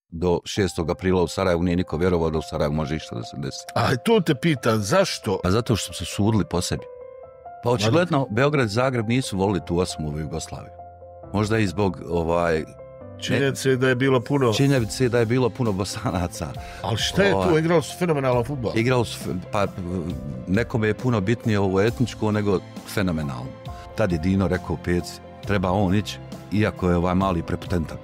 do 6. aprila u Sarajevu nije niko vjerovao da u Sarajevu može išta da se desi. A tu te pitan, zašto? A zato što su se sudili po sebi. Pa očigledno Beograd i Zagreb nisu volili tu osmu u Jugoslaviju. Možda i zbog činjenice da je bilo puno... Činjenice da je bilo puno Bosanaca. Ali šta je tu? Igrali su fenomenalan fudbal. Igrali su, pa nekome je puno bitnije ovo etničko nego fenomenalno. Tad je Dino rekao Peci, treba on ići, iako je mali prepotentan.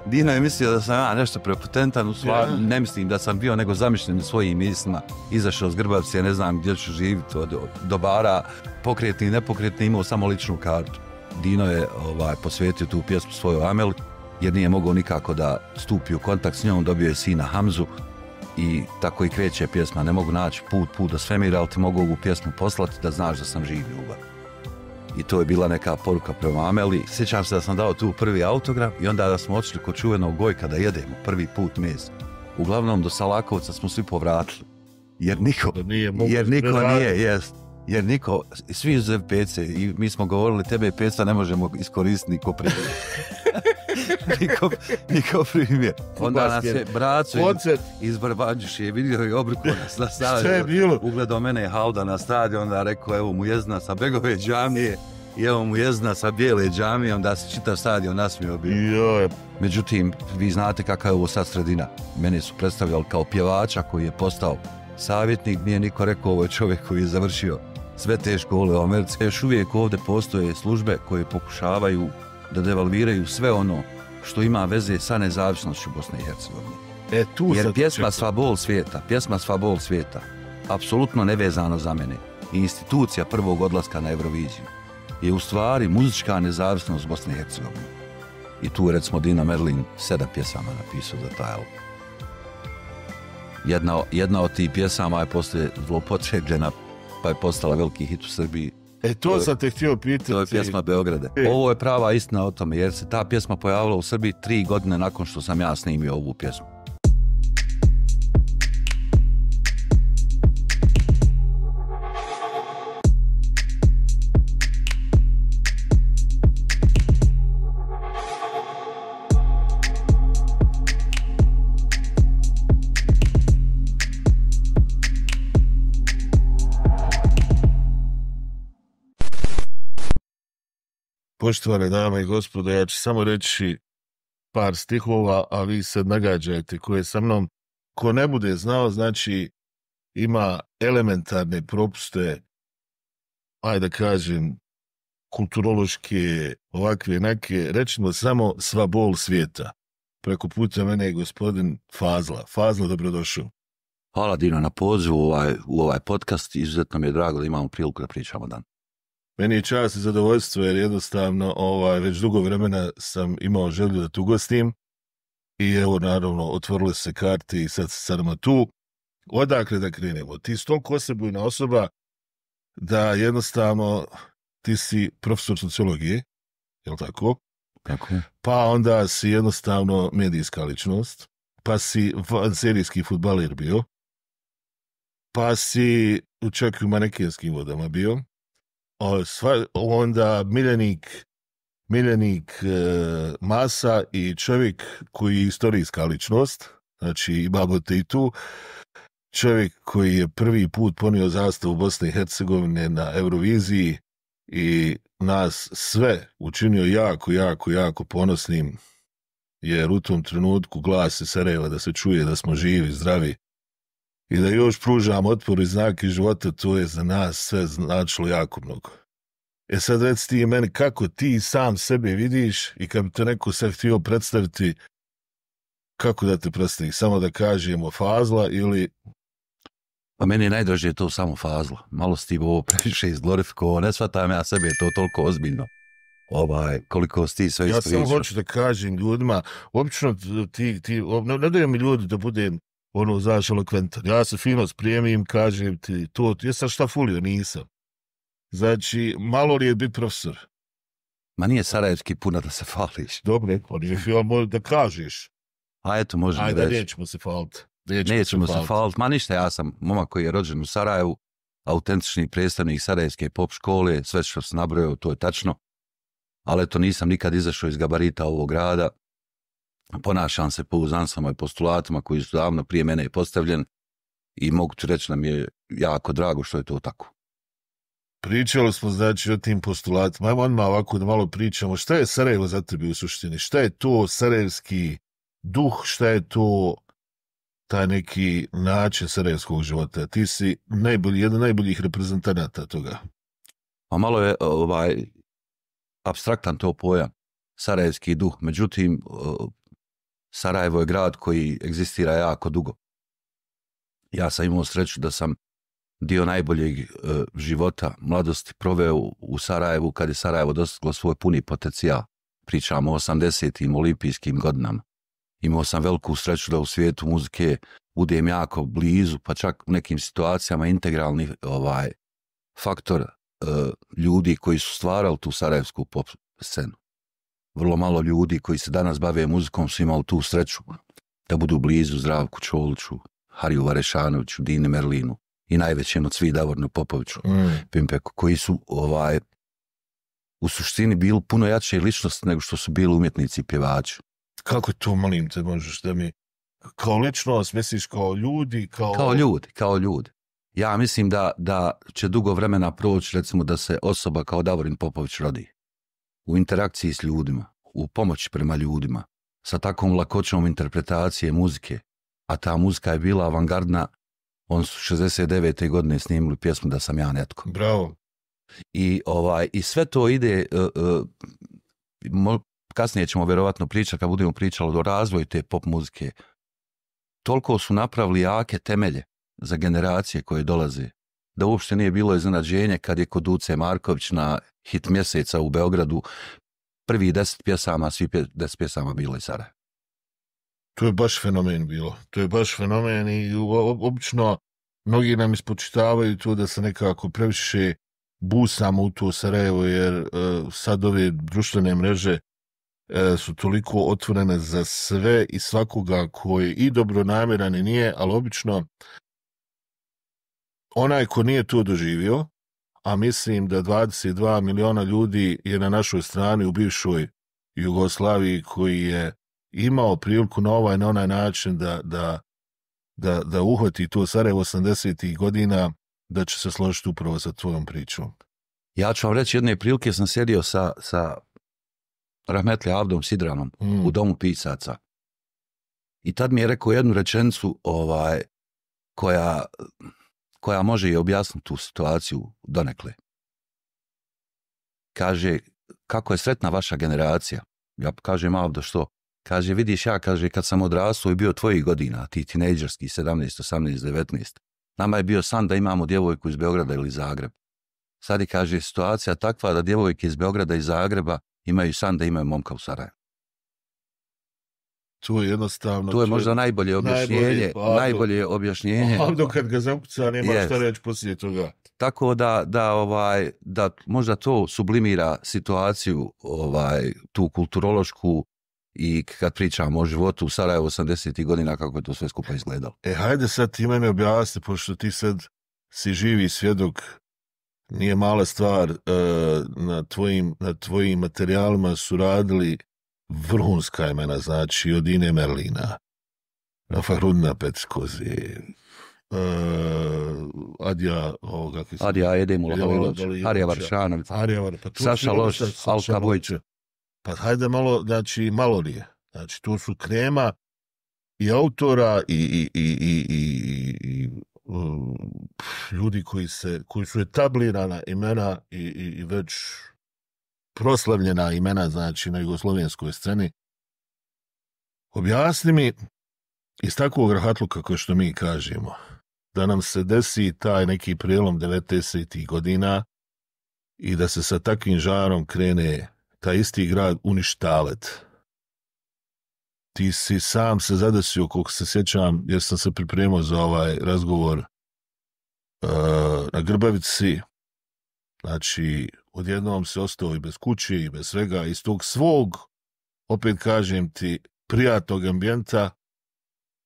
Dino je mislio da sam ja nešto prepotentan, ne mislim da sam bio, nego zamišljen svojim mislima. Izašao s Grbavce, ne znam gdje ću živjeti, od dobara, pokretni i nepokretni, imao samo ličnu kartu. Dino je posvetio tu pjesmu svojoj Ameli, jer nije mogao nikako da stupi u kontakt s njom, dobio je sina Hamzu i tako i kreće pjesma. Ne mogu naći put do svemira, ali ti mogu ovu pjesmu poslati da znaš da sam živ ljubav. I to je bila neka poruka prema Ameli. Sjećam se da sam dao tu prvi autograf i onda da smo otišli kod čuvenog Gojka da jedemo prvi put mes. Uglavnom do Salakovca smo svi povratili. Jer niko nije, svi izuzev Pece, i mi smo govorili tebe Peca ne možemo iskoristiti niko primjer. niko primjer. Onda nas je braco iz Brbanđuše vidio i obrukao nas na stadion. Ugledao mene Halda na stadion, onda rekao evo mu jezna sa Begove džamije i evo mu jezna sa Bijele džamije, onda se čitav stadion nasmio bio. Međutim, vi znate kakva je ovo sad sredina. Mene su predstavljali kao pjevača koji je postao savjetnik, nije niko rekao ovo je čovjek koji je završio sve te škole u Americi. Još uvijek ovdje postoje službe koje pokušavaju da devalviraju sve ono što ima veze sa nezavisnošću Bosne i Hercegovine. Jer pjesma Sva bol svijeta, apsolutno nevezano za mene, i institucija prvog odlaska na Euroviziju je u stvari muzička nezavisnost Bosne i Hercegovine. I tu recimo Dino Merlin 7 pjesama napisao za taj album. Jedna od tih pjesama je poslije zloupotrebljena, pa je postala veliki hit u Srbiji. To sam te htio pitati. To je pjesma Beograda. Ovo je prava istina o tome, jer se ta pjesma pojavila u Srbiji 3 godine nakon što sam ja snimio ovu pjesmu. Poštovane dame i gospodo, ja ću samo reći par stihova, a vi se nagađajte ko je sa mnom. Ko ne bude znao, znači ima elementarne propuste, ajde da kažem, kulturološke, ovakve neke, rećemo samo Sva bol svijeta. Preko puta mene je gospodin Fazla. Fazla, dobrodošao. Hvala Dino na pozivu u ovaj podcast, izuzetno mi je drago da imamo priliku da pričamo dan. Meni je čast i zadovoljstvo jer jednostavno već dugo vremena sam imao želju da te ugostim i evo naravno otvorile se karte i sad sam tu. Odakle da krenemo? Ti si toliko osebujna osoba da jednostavno ti si profesor sociologije, je li tako? Tako. Pa onda si jednostavno medijska ličnost, pa si serijski fudbaler bio, pa si čak i u manekenskim vodama bio, onda miljenik masa i čovjek koji je istorijska ličnost, znači imamo te i tu, čovjek koji je prvi put ponio zastavu Bosne i Hercegovine na Euroviziji i nas sve učinio jako ponosnim, jer u tom trenutku glas iz Sarajeva da se čuje da smo živi, zdravi i da još pružam otpor i znake života, to je za nas sve značilo jako mnogo. Sad reci ti meni kako ti sam sebe vidiš i kad bi te neko sad htio predstaviti, kako da te predstavi? Samo da kažemo Fazla ili... Pa meni je najdraže to samo Fazla. Malo si ti ovo previše izglorifikovao, ne shvatam ja sebe to toliko ozbiljno. Koliko si ti sve isto. Ja samo hoću da kažem ljudima, obično ne daju mi ljudi da budem znaš, elokventan. Ja se fino sprijemim, kažem ti to, jesam šta fulio, nisam. Znači, malo li je biti profesor? Ma nije sarajevski puno da se fališ. Dobro, ali da kažeš. A eto, možemo reći. Ajde, nećemo se faliti. Nećemo se faliti. Ma ništa, ja sam momak koji je rođen u Sarajevu, autentični predstavnik sarajevske pop škole, sve što sam nabrojao, to je tačno. ali eto nisam nikad izašao iz gabarita ovog grada. Ponašam se po uzansama i postulatima koji su davno prije mene postavljeni i mogu ti reći da mi je jako drago što je to tako. Pričali smo znači o tim postulatima, ajmo odmah ovako da malo pričamo, šta je Sarajevo za tebe u suštini, šta je to sarajevski duh, šta je to taj neki način sarajevskog života, ti si jedan od najboljih reprezentanata toga. A malo je apstraktan to pojam, sarajevski duh, međutim Sarajevo je grad koji egzistira jako dugo. Ja sam imao sreću da sam dio najboljeg života, mladosti proveo u Sarajevu kad je Sarajevo dostiglo svoj puni potencijal. Pričamo o 80-im olimpijskim godinama. Imao sam veliku sreću da u svijetu muzike budem jako blizu, pa čak u nekim situacijama integralni faktor ljudi koji su stvarali tu sarajevsku pop scenu. Vrlo malo ljudi koji se danas bave muzikom su imali tu sreću da budu blizu Zdravku Čoliću, Hariju Varešanoviću, Dini Merlinu i najvećem od svih Davornu Popoviću, Pimpeku, koji su u suštini bili puno jače ličnosti nego što su bili umjetnici i pjevači. Kako to, molim te, možeš da mi kao ličnost misliš kao ljudi? Kao ljudi. Ja mislim da će dugo vremena proći, recimo, da se osoba kao Davorin Popović rodi. U interakciji s ljudima, u pomoći prema ljudima, sa takvom lakoćom interpretacije muzike, a ta muzika je bila avangardna. On su 69. godine snimili pjesmu Da sam ja netko. Bravo. I sve to ide, kasnije ćemo vjerovatno pričati, kad budemo pričali o razvoju te pop muzike, toliko su napravili jake temelje za generacije koje dolaze, da uopšte nije bilo iznenađenje kad je kod Duce Marković na hit mjeseca u Beogradu prvi 10 pjesama, svi 10 pjesama bilo iz Sarajeva. To je baš fenomen bilo. To je baš fenomen i obično mnogi nam ispočitavaju to da se nekako previše busamo u to Sarajevo, jer sad ove društvene mreže su toliko otvorene za sve i svakoga koji i dobronamjeran i nije, ali obično onaj ko nije to doživio, a mislim da 22 miliona ljudi je na našoj strani u bivšoj Jugoslaviji koji je imao priliku na ovaj na onaj način da uhvati to Sarajevo 80-ih godina, da će se složiti upravo sa tvojom pričom. Ja ću vam reći, jedne prilike sam sjedio sa Rahmetli Avdom Sidranom u Domu pisaca. I tad mi je rekao jednu rečenicu koja može i objasniti tu situaciju donekle. Kaže, kako je sretna vaša generacija? Ja kažem, Avdo, što? Kaže, vidiš, ja, kaže, kad sam odrastao i bio tvojih godina, ti tinejdžerski, 17, 18, 19, nama je bio san da imamo djevojku iz Beograda ili Zagreba. Sad je, kaže, situacija takva da djevojke iz Beograda i Zagreba imaju san da imaju momka u Sarajevu. To je jednostavno... To je možda najbolje objašnjenje. Najbolje objašnjenje. Avdo kad ga zakuca, nema šta reći poslije toga. Tako da možda to sublimira situaciju, tu kulturološku, i kad pričamo o životu u Sarajevu 80-ih godina, kako je to sve skupa izgledalo. Hajde sad ti mene objasni, pošto ti sad si živi svjedok, nije mala stvar, na tvojim materijalima su radili vrhunska imena, znači od Ine Merlina, Fahrudina Petskozi, Adija Edemula Havilović, Harija Varšanović, Saša Loš, Alka Bojić. Pa hajde malo, znači malorije. Znači tu su krema i autora i ljudi koji su etablirana imena i već proslavljena imena, znači na jugoslovenskoj sceni. Objasni mi iz takvog rahatluka kao što mi kažemo, da nam se desi taj neki prijelom 90-ih godina i da se sa takvim žarom krene taj isti grad uništalet. Ti si sam se zadesio, koliko se sjećam, jer sam se pripremao za ovaj razgovor na Grbavici. Znači, odjednom se ostao i bez kuće i bez svega. Iz tog svog, opet kažem ti, prijatnog ambijenta,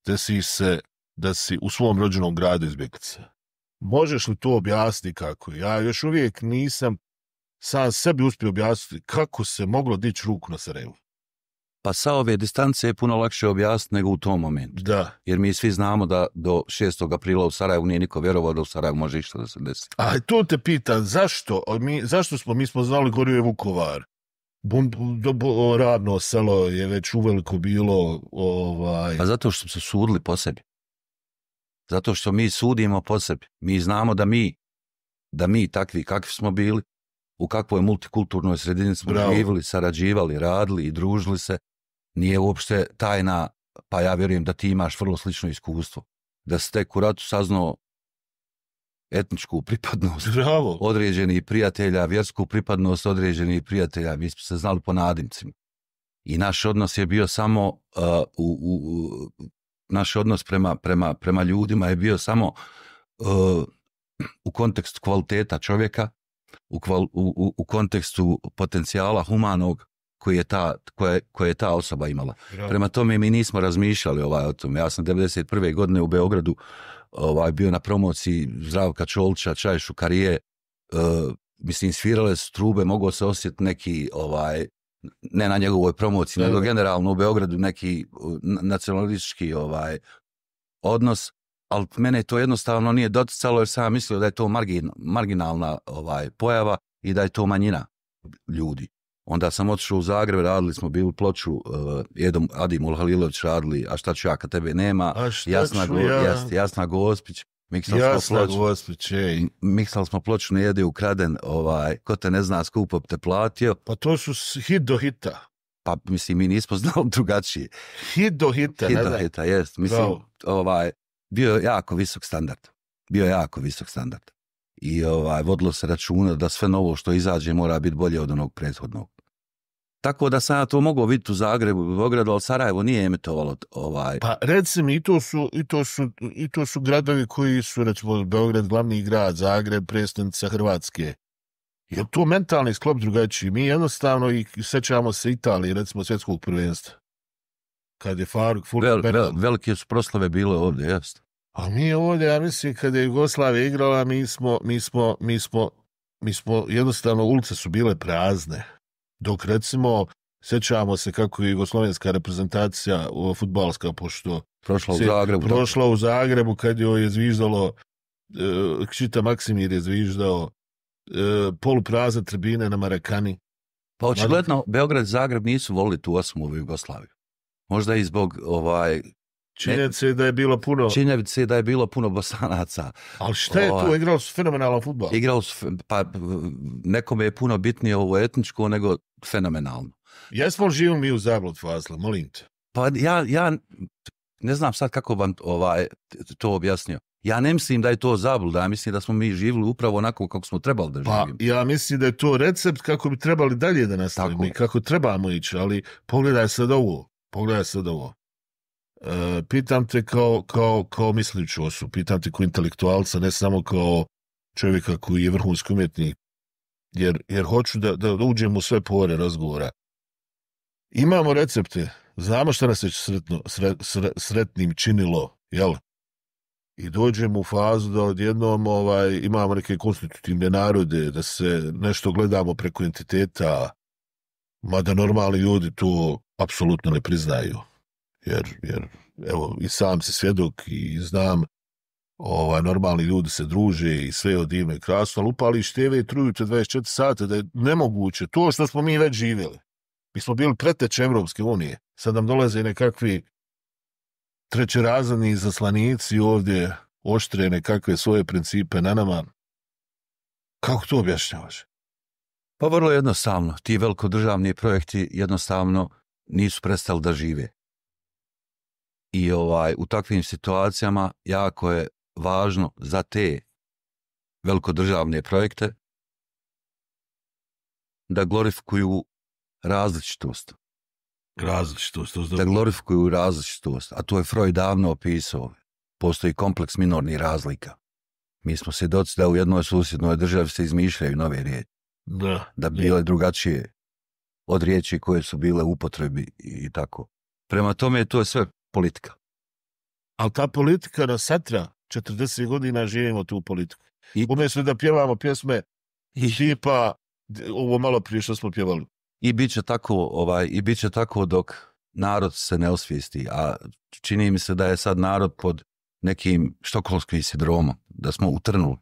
desi se da si u svom rođenom gradu izbjeglica. Možeš li to objasniti kako? Ja još uvijek nisam sam sebi uspio objasniti kako se moglo dići ruku na Sarajevo. Pa sa ove distance je puno lakše objasniti nego u tom momentu. Da. Jer mi svi znamo da do 6. aprila u Sarajevu nije niko vjerovao da u Sarajevu može išta da se desi. A to te pitan, zašto mi smo znali gorio je Vukovar. Radno selo je već uveliko bilo... Pa zato što su sudili po sebi. Zato što mi sudimo po sebi. Mi znamo da mi takvi kakvi smo bili, u kakvoj multikulturnoj sredini smo živjeli, sarađivali, radili i družili se, nije uopšte tajna, pa ja vjerujem da ti imaš vrlo slično iskustvo. Da si tek u ratu saznao etničku pripadnost određenih prijatelja, vjersku pripadnost određenih prijatelja, mi smo se znali po nadimcima. I naš odnos je bio samo, naš odnos prema ljudima je bio samo u kontekstu kvaliteta čovjeka, u kontekstu potencijala humanog koje je ta osoba imala. Prema tome mi nismo razmišljali o tome. Ja sam 1991. godine u Beogradu bio na promociji Zdravka Čolića, Čaj Šukarije, mislim svirale su trube, mogao se osjetiti neki ne na njegovoj promociji, nego generalno u Beogradu neki nacionalistički odnos, ali mene to jednostavno nije doticalo jer sam mislio da je to marginalna pojava i da je to manjina ljudi. Onda sam otišao u Zagreb, radili smo bili ploču, Adim Ulhalilović radili, a šta ću ja kad tebe nema, Jasna Gospić, miksali smo ploču Ne jede ukraden, ko te ne zna skupo te platio. Pa to su hit do hita. Pa mislim, mi nismo znali drugačije. Hit do hita, hit do hita, jest. Mislim, bio je jako visok standard. I vodilo se računa da sve novo što izađe mora biti bolje od onog prethodnog. Tako da sam ja to mogao vidjeti u Zagrebu, u Beogradu, ali Sarajevo nije emitovalo Pa recimo i to su gradovi koji su, recimo, Beograd glavni grad, Zagreb predstavnica Hrvatske. Je to mentalni sklop drugačiji? Mi jednostavno i sećamo se Italije, recimo svjetskog prvenstva. Kad je Faruk velike su proslave bile ovdje, jest. A mi ovdje, ja mislim, kad je Jugoslavija igrala, mi smo jednostavno, ulice su bile prazne. Dok, recimo, sećamo se kako je jugoslovenska reprezentacija fudbalska, pošto prošla u Zagrebu kad joj je zviždalo, Kšita Maksimir je zviždao, poluprazne tribine na Marakani. Pa očigledno, Beograd i Zagreb nisu volili tu osmu Jugoslaviju. Možda i zbog činjenice da je bilo puno Bosanaca. Ali šta je to? Igrali su fenomenalan fudbal. Pa nekome je puno bitnije ovo etničko nego fenomenalno. Jesmo li živili mi u zablud, Fazla? Molim te. Pa ja ne znam sad kako vam to objasnio. Ja ne mislim da je to zabluda, ja mislim da smo mi živjeli upravo onako kako smo trebali da živimo. Pa ja mislim da je to recept kako bi trebali dalje da nastavimo i kako trebamo ići, ali pogledaj sad ovo. Pitam te kao misliću osobu, pitam te kao intelektualca, ne samo kao čovjeka koji je vrhunski umjetnik, jer hoću da uđem u sve pore razgovora. Imamo recepte, znamo šta nas je sretnim činilo, jel? I dođemo u fazu da odjednom imamo neke konstitutivne narode, da se nešto gledamo preko entiteta, mada normalni ljudi to apsolutno ne priznaju. Jer evo, i sam si svjedok i znam, normalni ljudi se druže i sve od divno i krasno, ali upališ TV i trujute 24 sata, da je nemoguće. To što smo mi već živjeli. Mi smo bili preteče Evropske unije. Sad nam dolaze nekakvi trećerazredni zaslanici ovdje, oštre nekakve svoje principe na nama. Kako to objašnjavaš? Pa vrlo jednostavno. Ti velikodržavni projekti jednostavno nisu prestali da žive. I u takvim situacijama jako je važno za te velikodržavne projekte da glorifikuju različitost. Da glorifikuju različitost. A to je Freud davno opisao. Postoji kompleks minornih razlika. Mi smo svjedoci da u jednoj susjednoj državi se izmišljaju nove riječi. Da bile drugačije od riječi koje su bile u upotrebi i tako. Prema tome to je sve politika. Ali ta politika nas satra, 40 godina živimo tu politiku. Umjesto da pjevamo pjesme tipa ovo malo prije što smo pjevali. I bit će tako dok narod se ne osvijesti, a čini mi se da je sad narod pod nekim štokholmskim sindromom, da smo utrnuli.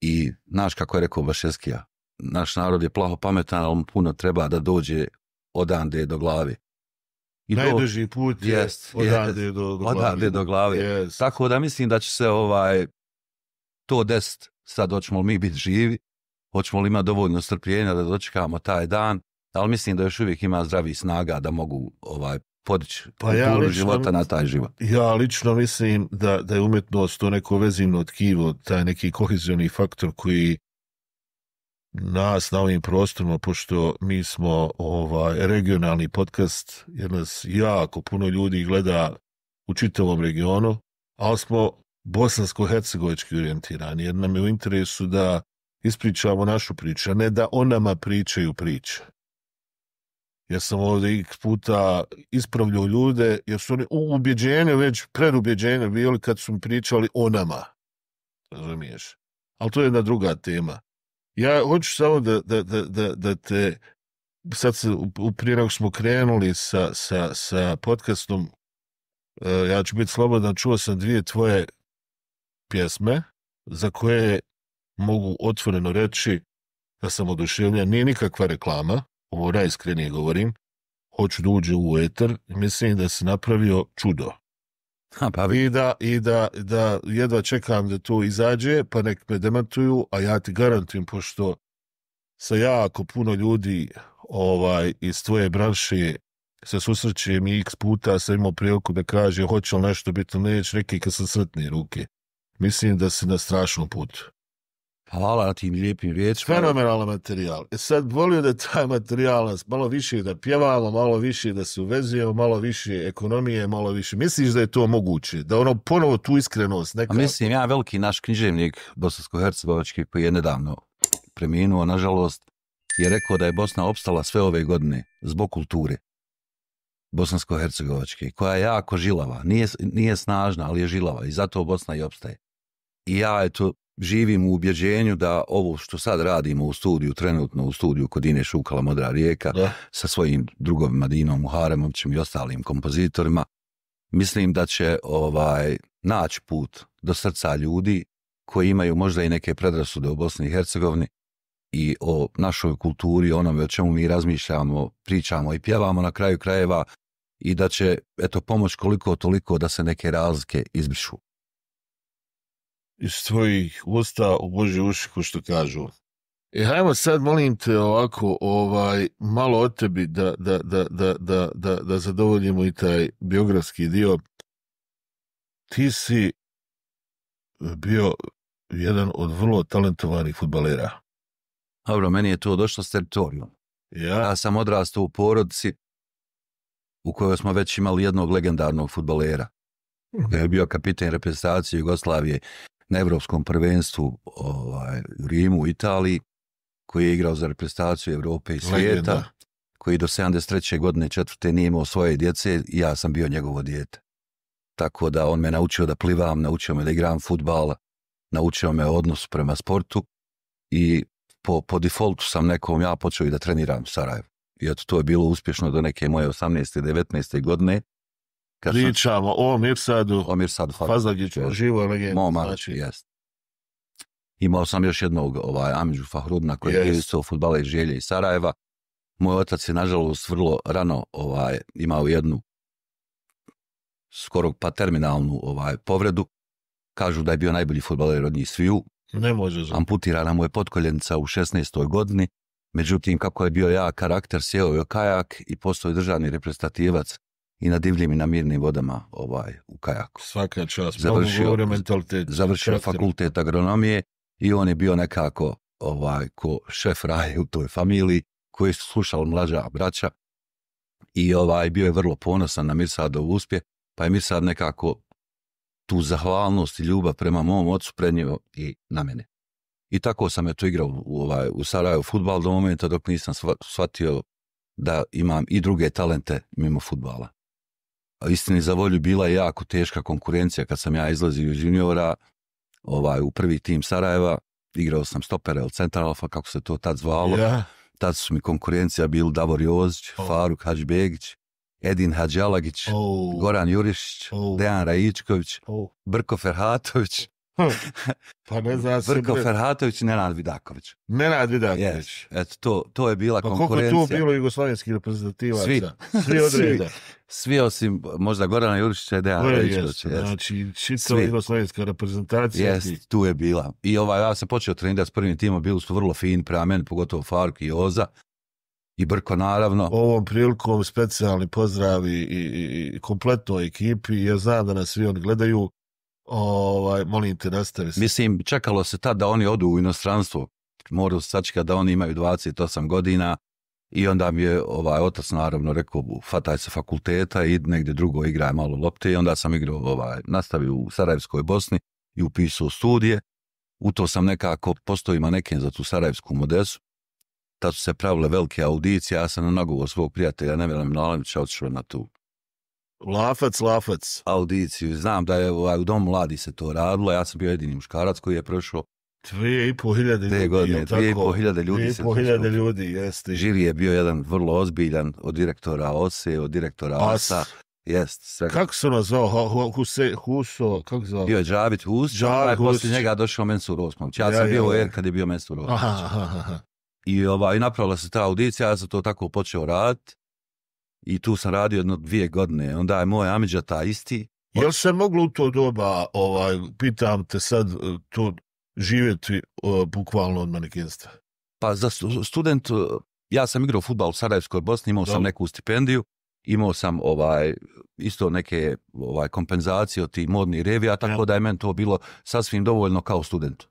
I znaš kako je rekao Bašeskija, naš narod je plaho pametan, ali mu puno treba da dođe odande do glavi. I najduži put je odande do glavi. Yes. Tako da mislim da će se to desiti. Sad hoćemo li mi biti živi, hoćemo li imati dovoljno strpljenja da dočekamo taj dan, ali mislim da još uvijek ima zdravi snaga da mogu podići kulturu života na taj život. Ja lično mislim da je umjetnost to neko vezivno tkivo, taj neki kohezioni faktor koji nas na ovim prostorima, pošto mi smo regionalni podcast, jer nas jako puno ljudi gleda u čitavom regionu, ali smo bosansko-hercegovički orijentirani, jer nam je u interesu da ispričamo našu priču, a ne da o nama pričaju priče. Ja sam ovdje x puta ispravljao ljude, jer su oni u ubjeđenju, već predubjeđenju bili kad su mi pričali o nama. Razumiješ? Ali to je jedna druga tema. Ja hoću samo da te, sad se, prije nego smo krenuli sa podcastom, ja ću biti slobodan, čuo sam 2 tvoje pjesme, za koje mogu otvoreno reći da sam oduševljen. Nije nikakva reklama, ovo najiskrenije govorim, hoću da uđe u eter i mislim da si napravio čudo. I da jedva čekam da to izađe, pa nek me demantuju, a ja ti garantujem, pošto sa jako puno ljudi iz tvoje branše se susrećem i x puta sam imao priliku da kaže hoće li nešto biti, neće, neki kad sam sretne ruke. Mislim da si na strašnom putu. Hvala na tim lijepim riječima. Fenomenalan materijal. Sad volio da taj materijal nas malo više da pjevamo, malo više da se uvezujemo, malo više ekonomije, malo više. Misliš da je to moguće? Da ponovo tu iskrenost neka... Mislim, ja veliki naš književnik bosansko-hercegovački koji je nedavno preminuo, nažalost, je rekao da je Bosna opstala sve ove godine zbog kulture bosansko-hercegovačke, koja je jako žilava. Nije snažna, ali je žilava i zato Bosna i opstaje. I ja živim u ubjeđenju da ovo što sad radimo u studiju, trenutno u studiju kod Ine Šukala Modra rijeka, sa svojim drugovima Dinom Muharemovćem i ostalim kompozitorima, mislim da će naći put do srca ljudi koji imaju možda i neke predrasude u Bosni i Hercegovini i o našoj kulturi, onome o čemu mi razmišljamo, pričamo i pjevamo na kraju krajeva, i da će pomoć koliko toliko da se neke razlike izbrišu. Iz tvojih usta u Božje uši, ko što kažu. Hajmo sad, molim te, ovako, malo od tebi da zadovoljimo i taj biografski dio. Ti si bio jedan od vrlo talentovanih fudbalera. Dobro, meni je to došlo s teritorijom. Ja sam odrastao u porodici u kojoj smo već imali jednog legendarnog fudbalera, koji je bio kapiten reprezentacije Jugoslavije na Evropskom prvenstvu u Rimu, u Italiji, koji je igrao za reprezentaciju Evrope i svijeta, koji do 73. godine 4. nije imao svoje djece i ja sam bio njegovo dijete. Tako da on me naučio da plivam, naučio me da igram fudbal, naučio me odnos prema sportu i po defaultu sam nekom ja počeo i da treniram u Sarajevu. I eto, to je bilo uspješno do neke moje 18. 19. godine. Pričamo o Mirsadu Fazlagiću, živo legenda. Znači. Jest. Imao sam još jednog Amidžu Fahrudna koji je isto fudbala iz Želje iz Sarajeva. Moj otac je nažalost vrlo rano imao jednu skoro pa terminalnu povredu. Kažu da je bio najbolji fudbaler od njih sviju. Ne može. Amputirana mu je potkoljenica u 16. godini. Međutim, kako je bio jak karakter, sjeo je kajak i postao je državni reprezentativac i na divljim i na mirnim vodama u kajaku. Svaka čast. Završio fakultet agronomije i on je bio nekako ko šef raje u toj familiji koji su slušali mlađa braća i bio je vrlo ponosan na Mirsadov uspjeh, pa je Mirsad nekako tu zahvalnost i ljubav prema mom ocu prenio i na mene. I tako sam igrao u Sarajevu fudbal do momenta dok nisam shvatio da imam i druge talente mimo fudbala. A istini za volju bila je jako teška konkurencija kad sam ja izlazio iz juniora u prvi tim Sarajeva igrao sam stopere ili centralfa, kako se to tad zvalo. Yeah. Tad su mi konkurencija bili Davor Jozić, Faruk Hadžbegić, Edin Hadžalagić, Goran Jurišić, Dejan Rajičković, Brko Ferhatović, pa ne znam se... Brko Ferhatović i Nenad Vidaković. Nenad Vidaković. Yes. Eto, to je bila konkurencija. Koliko tu bilo jugoslovenskih reprezentativaca? Svi od reda. Svi osim možda Gorana Jurišića i Dejana Rajičkovića. Znači, čitava jugoslovenska reprezentacija. Jest, tu je bila. I ja sam počeo trenirati s prvim timom, bili su vrlo fini prema meni, pogotovo Faruk i Joza. I Brko, naravno. Ovom prilikom specijalni pozdrav i kompletnoj ekipi. Ja znam da nas svi oni gledaju. Molim te, nastavi se. Mislim, čekalo se tad da oni odu u inostranstvo. Moraju sačekati da oni imaju 28 godina i onda mi je otac naravno rekao, fataj se fakulteta i negdje drugo igraj malo lopte i onda sam igrao, nastavio u Sarajevskoj Bosni i upisao studije. U to sam nekako postao maneken za tu Sarajevsku Modesu. Tad su se pravile velike audicije, ja sam na nagovor svog prijatelja Nemira Milanovića otišao na tu Lafac. Audiciju. Znam da je u Domu mladi se to radilo, ja sam bio jedini muškarac koji je prošao 2.500 ljudi. 2.500 ljudi, jeste. Žiri je bio jedan vrlo ozbiljan, od direktora OSE, od direktora ASA. Jest, sve. Kako se ono zvao? Huso, kako se zvao? Bio je Džabit Husić, poslije njega došao Mensur Osmanović. Ja sam bio u kad je bio Mensur Osmanović. I napravila se ta audicija, ja sam to tako počeo raditi. I tu sam radio 2 godine. Onda je moj amidža ta isti. Jel se moglo u to doba, pitam te sad, to živjeti bukvalno od manekenstva? Pa za student, ja sam igrao fudbal u Sarajevskoj Bosni, imao sam neku stipendiju, imao sam isto neke kompenzacije od tih modnih revija, tako da je meni to bilo sasvim dovoljno kao student.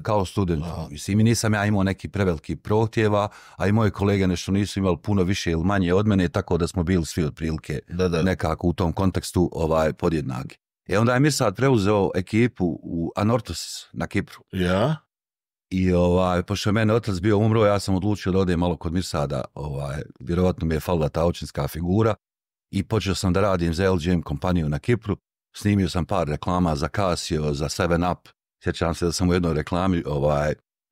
Kao student. Mislim, nisam ja imao neki preveliki prohtjeva, a i moji kolege nešto nisu imali puno više ili manje od mene, tako da smo bili svi otprilike nekako u tom kontekstu podjednaki. Onda je Mirsad preuzeo ekipu u Anorthosis na Kipru. Ja. I pošto je mene otac bio umro, ja sam odlučio da odem malo kod Mirsada, vjerovatno mi je falila ta očinska figura i počeo sam da radim za LGM kompaniju na Kipru. Snimio sam par reklama za Casio, za 7up. Sjećam se da sam u jednoj reklami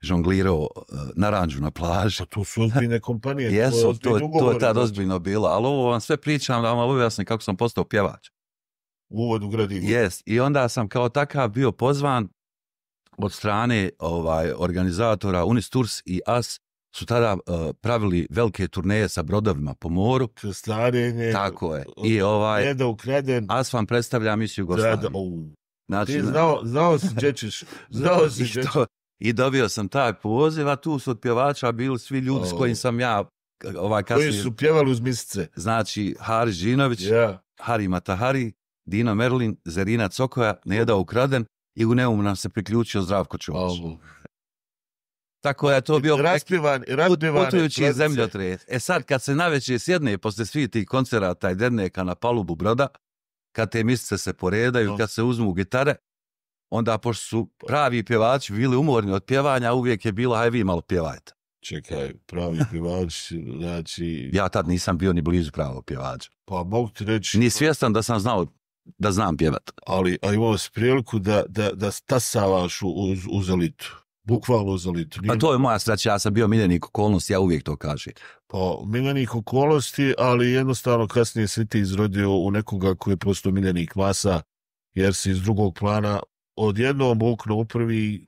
žonglirao naranđu na plaži. Pa to su ozbiljne kompanije. Jesu, to je tad ozbiljno bilo, ali ovo vam sve pričam da vam objasnim kako sam postao pjevač. Uvod u gradivu. Yes. I onda sam kao takav bio pozvan od strane organizatora Unistours i AS su tada pravili velike turneje sa brodovima po moru. Krstarenje. Tako je. I AS vam predstavlja misiju Jugoslavije. Znači, ti znao si Čečiš. I dobio sam taj poziv, a tu su od pjevača bili svi ljudi s kojim sam ja koji su pjevali uz misice. Znači, Haris Žinović, Hari Matahari, Dino Merlin, Zerina Cokoja, Neda Ukraden i u Neumu nam se priključio Zdravko Čulić. Tako je to bio putujući zemljotres. Sad kad se navečer sjedne posle svih tih koncerata i derneka na palubu broda, kad te misice se poredaju, kad se uzmu gitare, onda pošto su pravi pjevači bili umorni od pjevanja, uvijek je bilo, aj vi malo pjevajte. Čekaj, pravi pjevač, znači... Ja tad nisam bio ni blizu pravog pjevača. Pa mogu ti reći... Ni svjestan da sam znao da znam pjevat. Ali imao si priliku da stasavaš uz elitu. Bukvalno uz elitu. Pa to je moja sreća, ja sam bio miljenik okolnosti, ja uvijek to kažem. Pa miljenik okolnosti, ali jednostavno kasnije si ti izrodio u nekoga koji je postao miljenik masa, jer si iz drugog plana odjednom buknuo u prvi...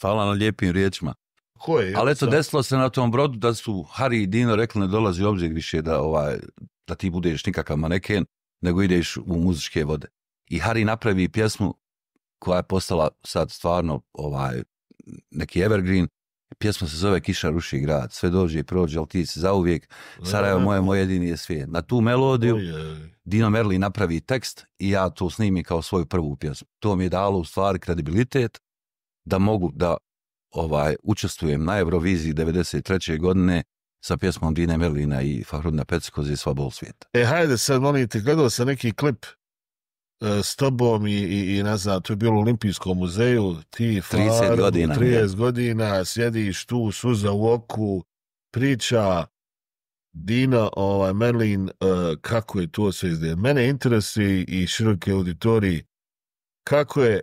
Hvala na lijepim riječima. Ko je? Ali eto, desilo se na tom brodu da su Hari i Dino rekli ne dolazi u obzir više da ti budeš nikakav maneken, nego ideš u muzičke vode. I Hari napravi pjesmu koja je postala sad stvarno neki evergreen. Pjesma se zove Kiša ruši grad. Sve dođe i prođe, ali ti si zauvijek. Sarajevo moj jedini je svijet. Na tu melodiju Dino Merlin napravi tekst i ja to snimim kao svoju prvu pjesmu. To mi je dalo u stvari kredibilitet da mogu da učestvujem na Euroviziji 93. godine sa pjesmom Dine Merlina i Fahrudina Pecikoze i Sva bol svijeta. Hajde sad, molim te, gledao sam neki klip s tobom i ne znam, to je bilo u Olimpijskom muzeju, ti 30 godina, sjediš tu, suza u oku, priča Dino, Merlin, kako je to sve izgleda. Mene interesuje i široke auditoriji, kako je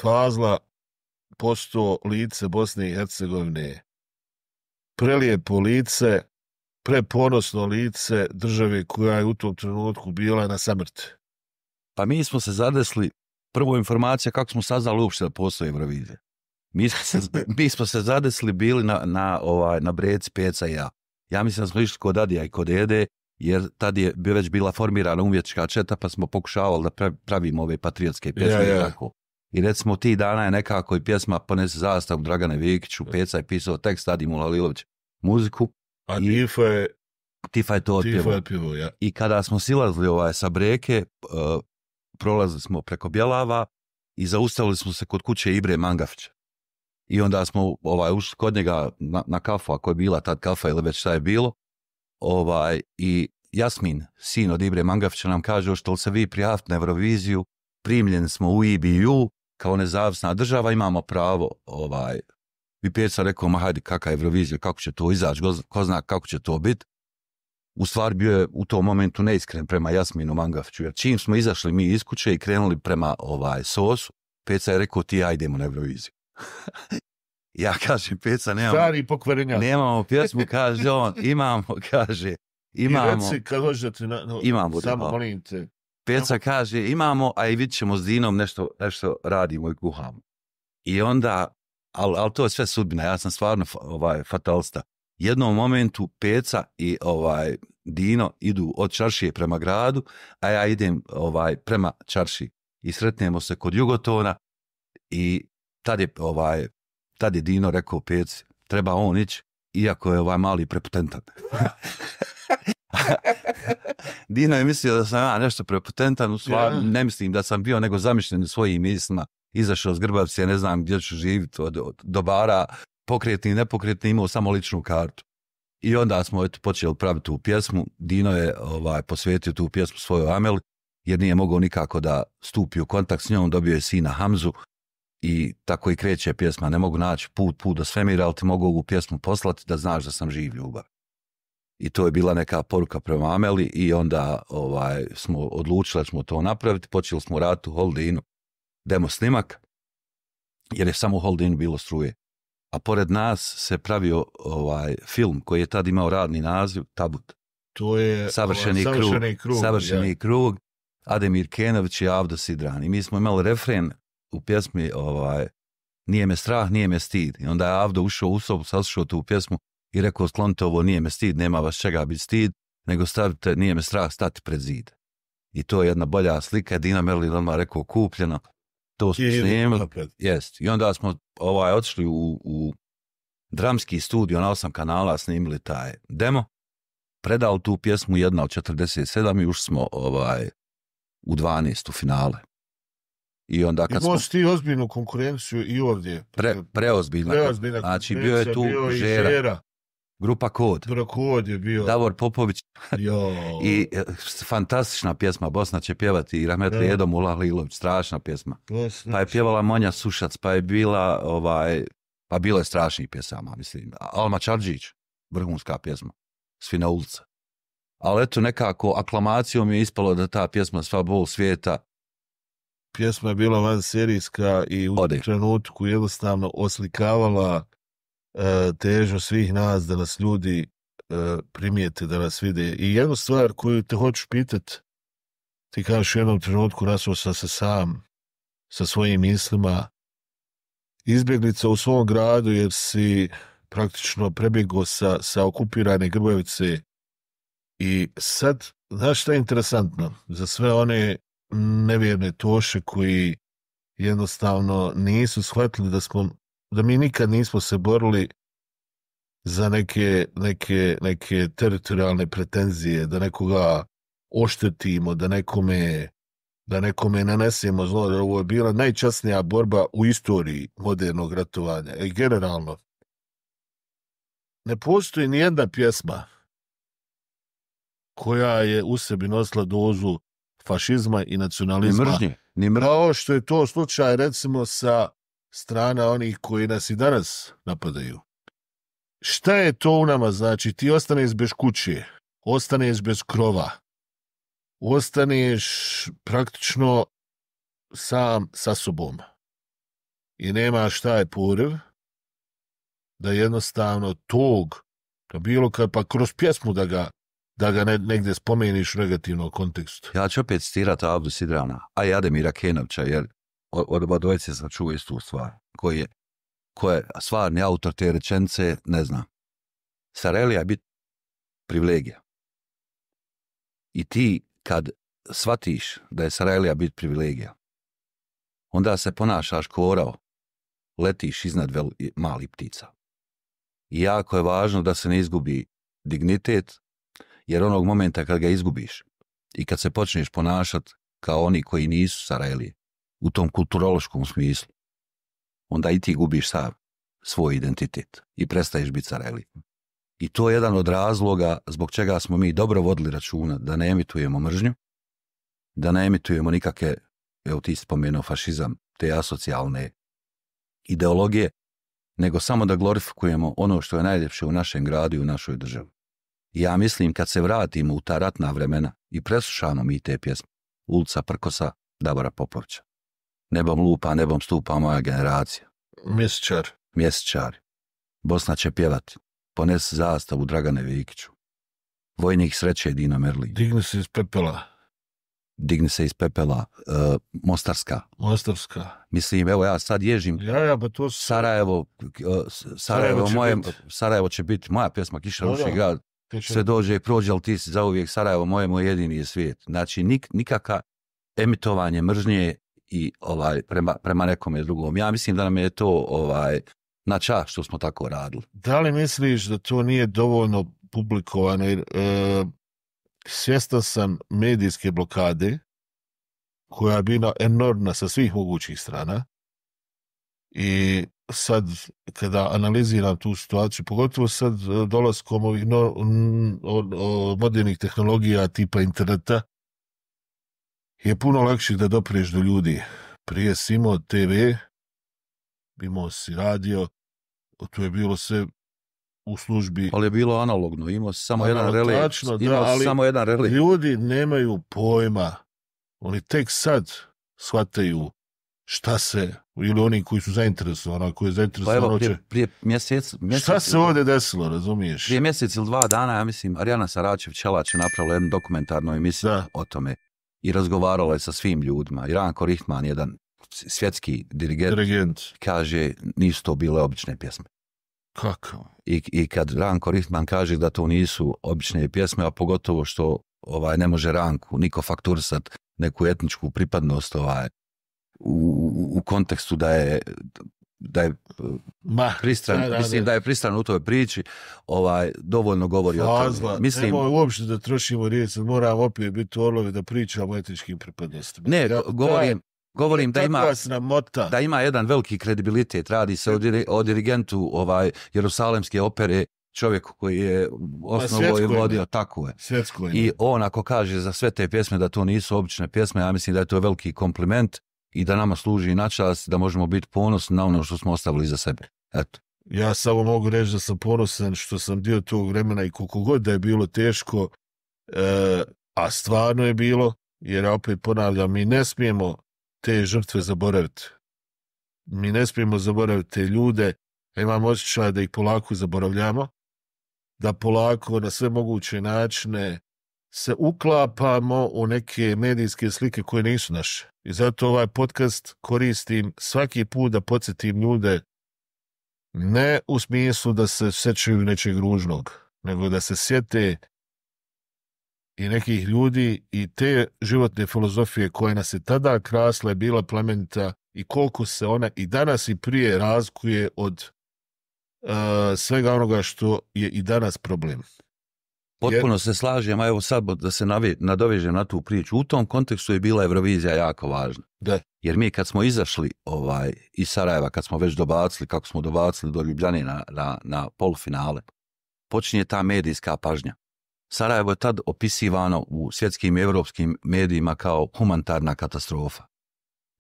Fazla postao lice Bosne i Hercegovine. Prelijepo lice, preponosno lice države koja je u tom trenutku bila na samrti. Pa mi smo se zadesli, prvo informacija kako smo saznali uopšte da postoji Eurovizija. Mi smo se zadesli bili na Breci, Peca i ja. Ja mislim da smo išli kod Adija i kod Ede, jer tad je već bila formirana umjetnička četa, pa smo pokušavali da pravimo ove patriotske pjesme. Tako. I recimo ti dana je nekako i pjesma Ponese zastavu Dragane Vikiću, Peca je pisao tekst, Adi Mulalilović muziku. A Tifa je to otpjevao. Ja. I kada smo silazili sa Breke, prolazili smo preko Bjelava i zaustavili smo se kod kuće Ibre Mangafića. I onda smo ušli kod njega na kafu, ako je bila tad kafa ili već šta je bilo. I Jasmin, sin od Ibre Mangafića, nam kaže: hoćete li se vi prijaviti na Euroviziju, primljeni smo u EBU, kao nezavisna država, imamo pravo. I Peca rekao: ma hajde, kakva je Eurovizija, kako će to izaći, ko zna kako će to biti. U stvari bio je u tom momentu neiskren prema Jasminu Mangafiću, jer čim smo izašli mi iz kuće i krenuli prema Sosu, Peca je rekao: ti ja idemo na Euroviziju. Ja kažem: Peca, nemamo pjesmu, kaže on, imamo. I reci kad hoćete imamo, samo molim te. Peca kaže: imamo, a i vidit ćemo s Dinom nešto radimo i kuhamo. I onda, ali to je sve sudbina, ja sam stvarno fatalista. Jednom momentu Peca i Dino idu od Čaršije prema gradu, a ja idem prema Čaršiji. I sretnemo se kod Jugotona i tad je Dino rekao Peci: treba on ići, iako je mali prepotentan. Dino je mislio da sam ja nešto prepotentan, u stvari ne mislim da sam bio, nego zamišljen u svojim mislima, izašao s Grbavci, ne znam gdje ću živjeti, od dobara, pokretni i nepokretni, imao samo ličnu kartu. I onda smo počeli praviti tu pjesmu. Dino je posvetio tu pjesmu svojoj Ameli, jer nije mogao nikako da stupi u kontakt s njom, dobio je sina Hamzu i tako i kreće pjesma: ne mogu naći put do svemira, ali ti mogu ovu pjesmu poslati da znaš da sam živ, ljubav. I to je bila neka poruka prema Ameli i onda smo odlučili da ćemo to napraviti. Počeli smo raditi u Holdinu demo snimak, jer je samo u Holdinu bilo struje. A pored nas se pravio film koji je tad imao radni naziv Tabut. To je Savršeni krug, Ademir Kenović i Avdo Sidran. I mi smo imali refren u pjesmi nije me strah, nije me stid. I onda je Avdo ušao u sobu, saslušao tu pjesmu i rekao: sklonite ovo, nije me stid, nema vas čega biti stid, nego stavite nije me strah, stati pred zid. I to je jedna bolja slika. Dina Merlin odmah rekao: kupljeno. To smo snimili. Jest. I onda smo otišli u dramski studio na 8 kanala, snimili taj demo, predali tu pjesmu, jedna od 47 i ušli smo u 12 u finale. I onda kad imao si ti ozbiljnu konkurenciju i ovdje. Preozbiljna. Znači bio je tu Žera. Grupa Kod. Kod je bio. Davor Popović. I fantastična pjesma, Bosna će pjevati, i Rahmetli Edo Mulalilović, strašna pjesma. Pa je pjevala Monja Sušac, pa je bila pa bilo je strašnih pjesama, mislim. Alma Čarđić, vrhunska pjesma, Svi na ulica. Ali eto, nekako aklamacijom je ispalo da ta pjesma Sva bol svijeta. Pjesma je bila vanserijska i u trenutku jednostavno oslikavala težnju svih nas da nas ljudi primijete, da nas vide. I jednu stvar koju te hoću pitati, ti kažeš u jednom trenutku nasuo sam se sam sa svojim mislima, izbjeglica u svom gradu jer si praktično prebjegao sa okupirane Grbavice. I sad, znaš šta je interesantno? Za sve one nevjerne toše koji jednostavno nisu shvatili da mi nikad nismo se borili za neke teritorijalne pretenzije, da nekoga oštetimo, da nekome nanesemo zlo. Ovo je bila najčasnija borba u istoriji modernog ratovanja. I generalno, ne postoji ni jedna pjesma koja je u sebi nosila dozu fašizma i nacionalizma. Ni mržnje. Kao što je to slučaj recimo sa strana onih koji nas i danas napadaju. Šta je to u nama? Znači, ti ostaneš bez kuće, ostaneš bez krova, ostaneš praktično sam sa sobom. i nemaš taj poriv, da jednostavno tog, da bilo kad, pa kroz pjesmu da ga negdje spomeniš u negativnom kontekstu. Ja ću opet citirati Abdu Sidrana, a i Ademira Kenovića, jer od dvojice sam čuo istu stvar, ko je stvarni autor te rečenice, ne znam. Sarajlija je biti privilegija. I ti kad shvatiš da je Sarajlija biti privilegija, onda se ponašaš ko orao, letiš iznad malih ptica. I jako je važno da se ne izgubi dignitet, jer onog momenta kad ga izgubiš i kad se počneš ponašati kao oni koji nisu Sarajlije, u tom kulturološkom smislu, onda i ti gubiš svoj identitet i prestaješ biti Sarajlije. I to je jedan od razloga zbog čega smo mi dobro vodili računa da ne emitujemo mržnju, da ne emitujemo nikakve, evo ti spomenuo fašizam, te asocijalne ideologije, nego samo da glorifikujemo ono što je najljepše u našem gradu i u našoj državi. I ja mislim kad se vratimo u ta ratna vremena i preslušamo mi te pjesme, Ulica prkosa Davora Popovića, Nebom lupa, nebom stupa moja generacija. Mjesečar. Bosna će pjevati. Ponesi zastavu Dragane Vikiću. Vojnik sreće Dino Merli. Digni se iz pepela. Mostarska. Mislim, evo ja sad ježim. Pa to su... Sarajevo će biti moja pjesma Kiša ruši grad. Sve dođe i prođe, ali ti si zauvijek Sarajevo, moj jedini je svijet. Znači, nikakva emitovanje mržnje i prema nekome drugom. Ja mislim da nam je to na čast što smo tako radili. Da li misliš da to nije dovoljno publikovano? Svjestan sam medijske blokade koja je bila enormna sa svih mogućih strana i sad kada analiziram tu situaciju, pogotovo sad dolaskom ovih modernih tehnologija tipa interneta, je puno lakše da dopreš do ljudi. Prije si imao TV, imao si radio, to je bilo sve u službi. Ali je bilo analogno, imao si samo jedan relej. Ljudi nemaju pojma, oni tek sad shvataju šta se, ili oni koji su zainteresovani, Pa evo, prije mjesec... Šta se ovdje desilo, razumiješ? Prije mjesec ili 2 dana, ja mislim, Arijana Saračević-Čelač je napravila jednu dokumentarnu emisiju o tome i razgovarala je sa svim ljudima. I Ranko Richtman, jedan svjetski dirigent, kaže, nisu to bile obične pjesme. Kako? I kad Ranko Richtman kaže da to nisu obične pjesme, a pogotovo što ne može Ranku niko fakturisati neku etničku pripadnost u kontekstu da je pristran, mislim da je pristran u toj priči, dovoljno govori o tome. Mislim, nemoj uopšte da trošimo riječ, moram opet biti orlovi da pričam o etničkim pripadnostima. Ne, govorim da ima jedan veliki kredibilitet, radi se o dirigentu Jerusalemske opere, čovjeku koji je osnovo i vodio, tako je. I on ako kaže za sve te pjesme da to nisu obične pjesme, ja mislim da je to veliki kompliment i da nama služi na čast, da možemo biti ponosni na ono što smo ostavili za sebe. Eto. Ja samo mogu reći da sam ponosan što sam dio tog vremena i koliko god da je bilo teško, a stvarno je bilo, jer opet ponavljam, mi ne smijemo te žrtve zaboraviti. Mi ne smijemo zaboraviti te ljude, a imam osjećaj da ih polako zaboravljamo, da polako na sve moguće načine se uklapamo u neke medijske slike koje nisu naše. I zato ovaj podcast koristim svaki put da podsjetim ljude, ne u smislu da se sjećaju nečeg ružnog, nego da se sjete i nekih ljudi i te životne filozofije koje nas je tada krasla je bila plemenita i koliko se ona i danas i prije razlikuje od svega onoga što je i danas problem. Potpuno se slažem, a evo sad da se nadovežem na tu priču. U tom kontekstu je bila Eurovizija jako važna. Da. Jer mi kad smo izašli iz Sarajeva, kad smo već dobacili, kako smo dobacili do Ljubljane na polufinale, počinje ta medijska pažnja. Sarajevo je tad opisivano u svjetskim i europskim medijima kao humanitarna katastrofa.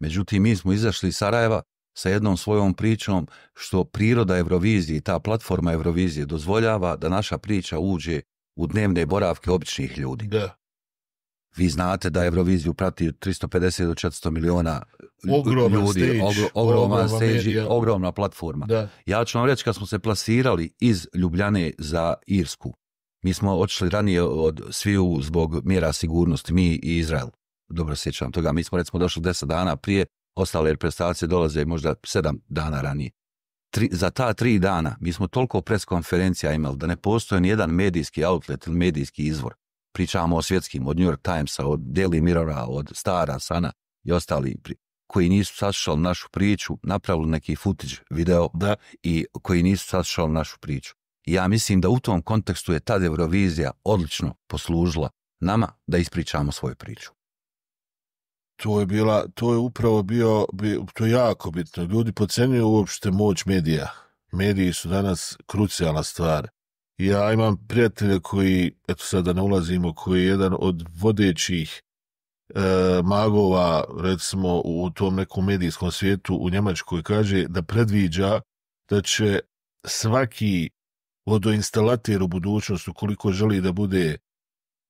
Međutim, mi smo izašli iz Sarajeva sa jednom svojom pričom što priroda Eurovizije, ta platforma Eurovizije dozvoljava da naša priča uđe u dnevne boravke običnih ljudi. Da. Vi znate da Euroviziju prati 350 do 400 miliona ljudi, ogroman stage, ogromna platforma. Da. Ja ću vam reći, kad smo se plasirali iz Ljubljane za Irsku, mi smo otišli ranije od sviju zbog mjera sigurnosti, mi i Izrael. Dobro sjećam toga. Mi smo recimo došli 10 dana prije, ostale reprezentacije dolaze možda 7 dana ranije. Za ta 3 dana mi smo toliko pres konferencija imali da ne postoji ni jedan medijski outlet ili medijski izvor. Pričamo o svjetskim, od New York Timesa, od Daily Mirrora, od Stara, Sana i ostali koji nisu saslušali našu priču, napravili neki footage video i koji nisu saslušali našu priču. I ja mislim da u tom kontekstu je tad Eurovizija odlično poslužila nama da ispričamo svoju priču. To je upravo to je jako bitno. Ljudi podcenjuju uopšte moć medija. Mediji su danas krucijalna stvar. Ja imam prijatelje koji, eto sad da ne ulazimo, koji je jedan od vodećih magova, recimo u tom nekom medijskom svijetu u Njemačkoj, kaže da predviđa da će svaki vodoinstalater u budućnosti, koliko želi da bude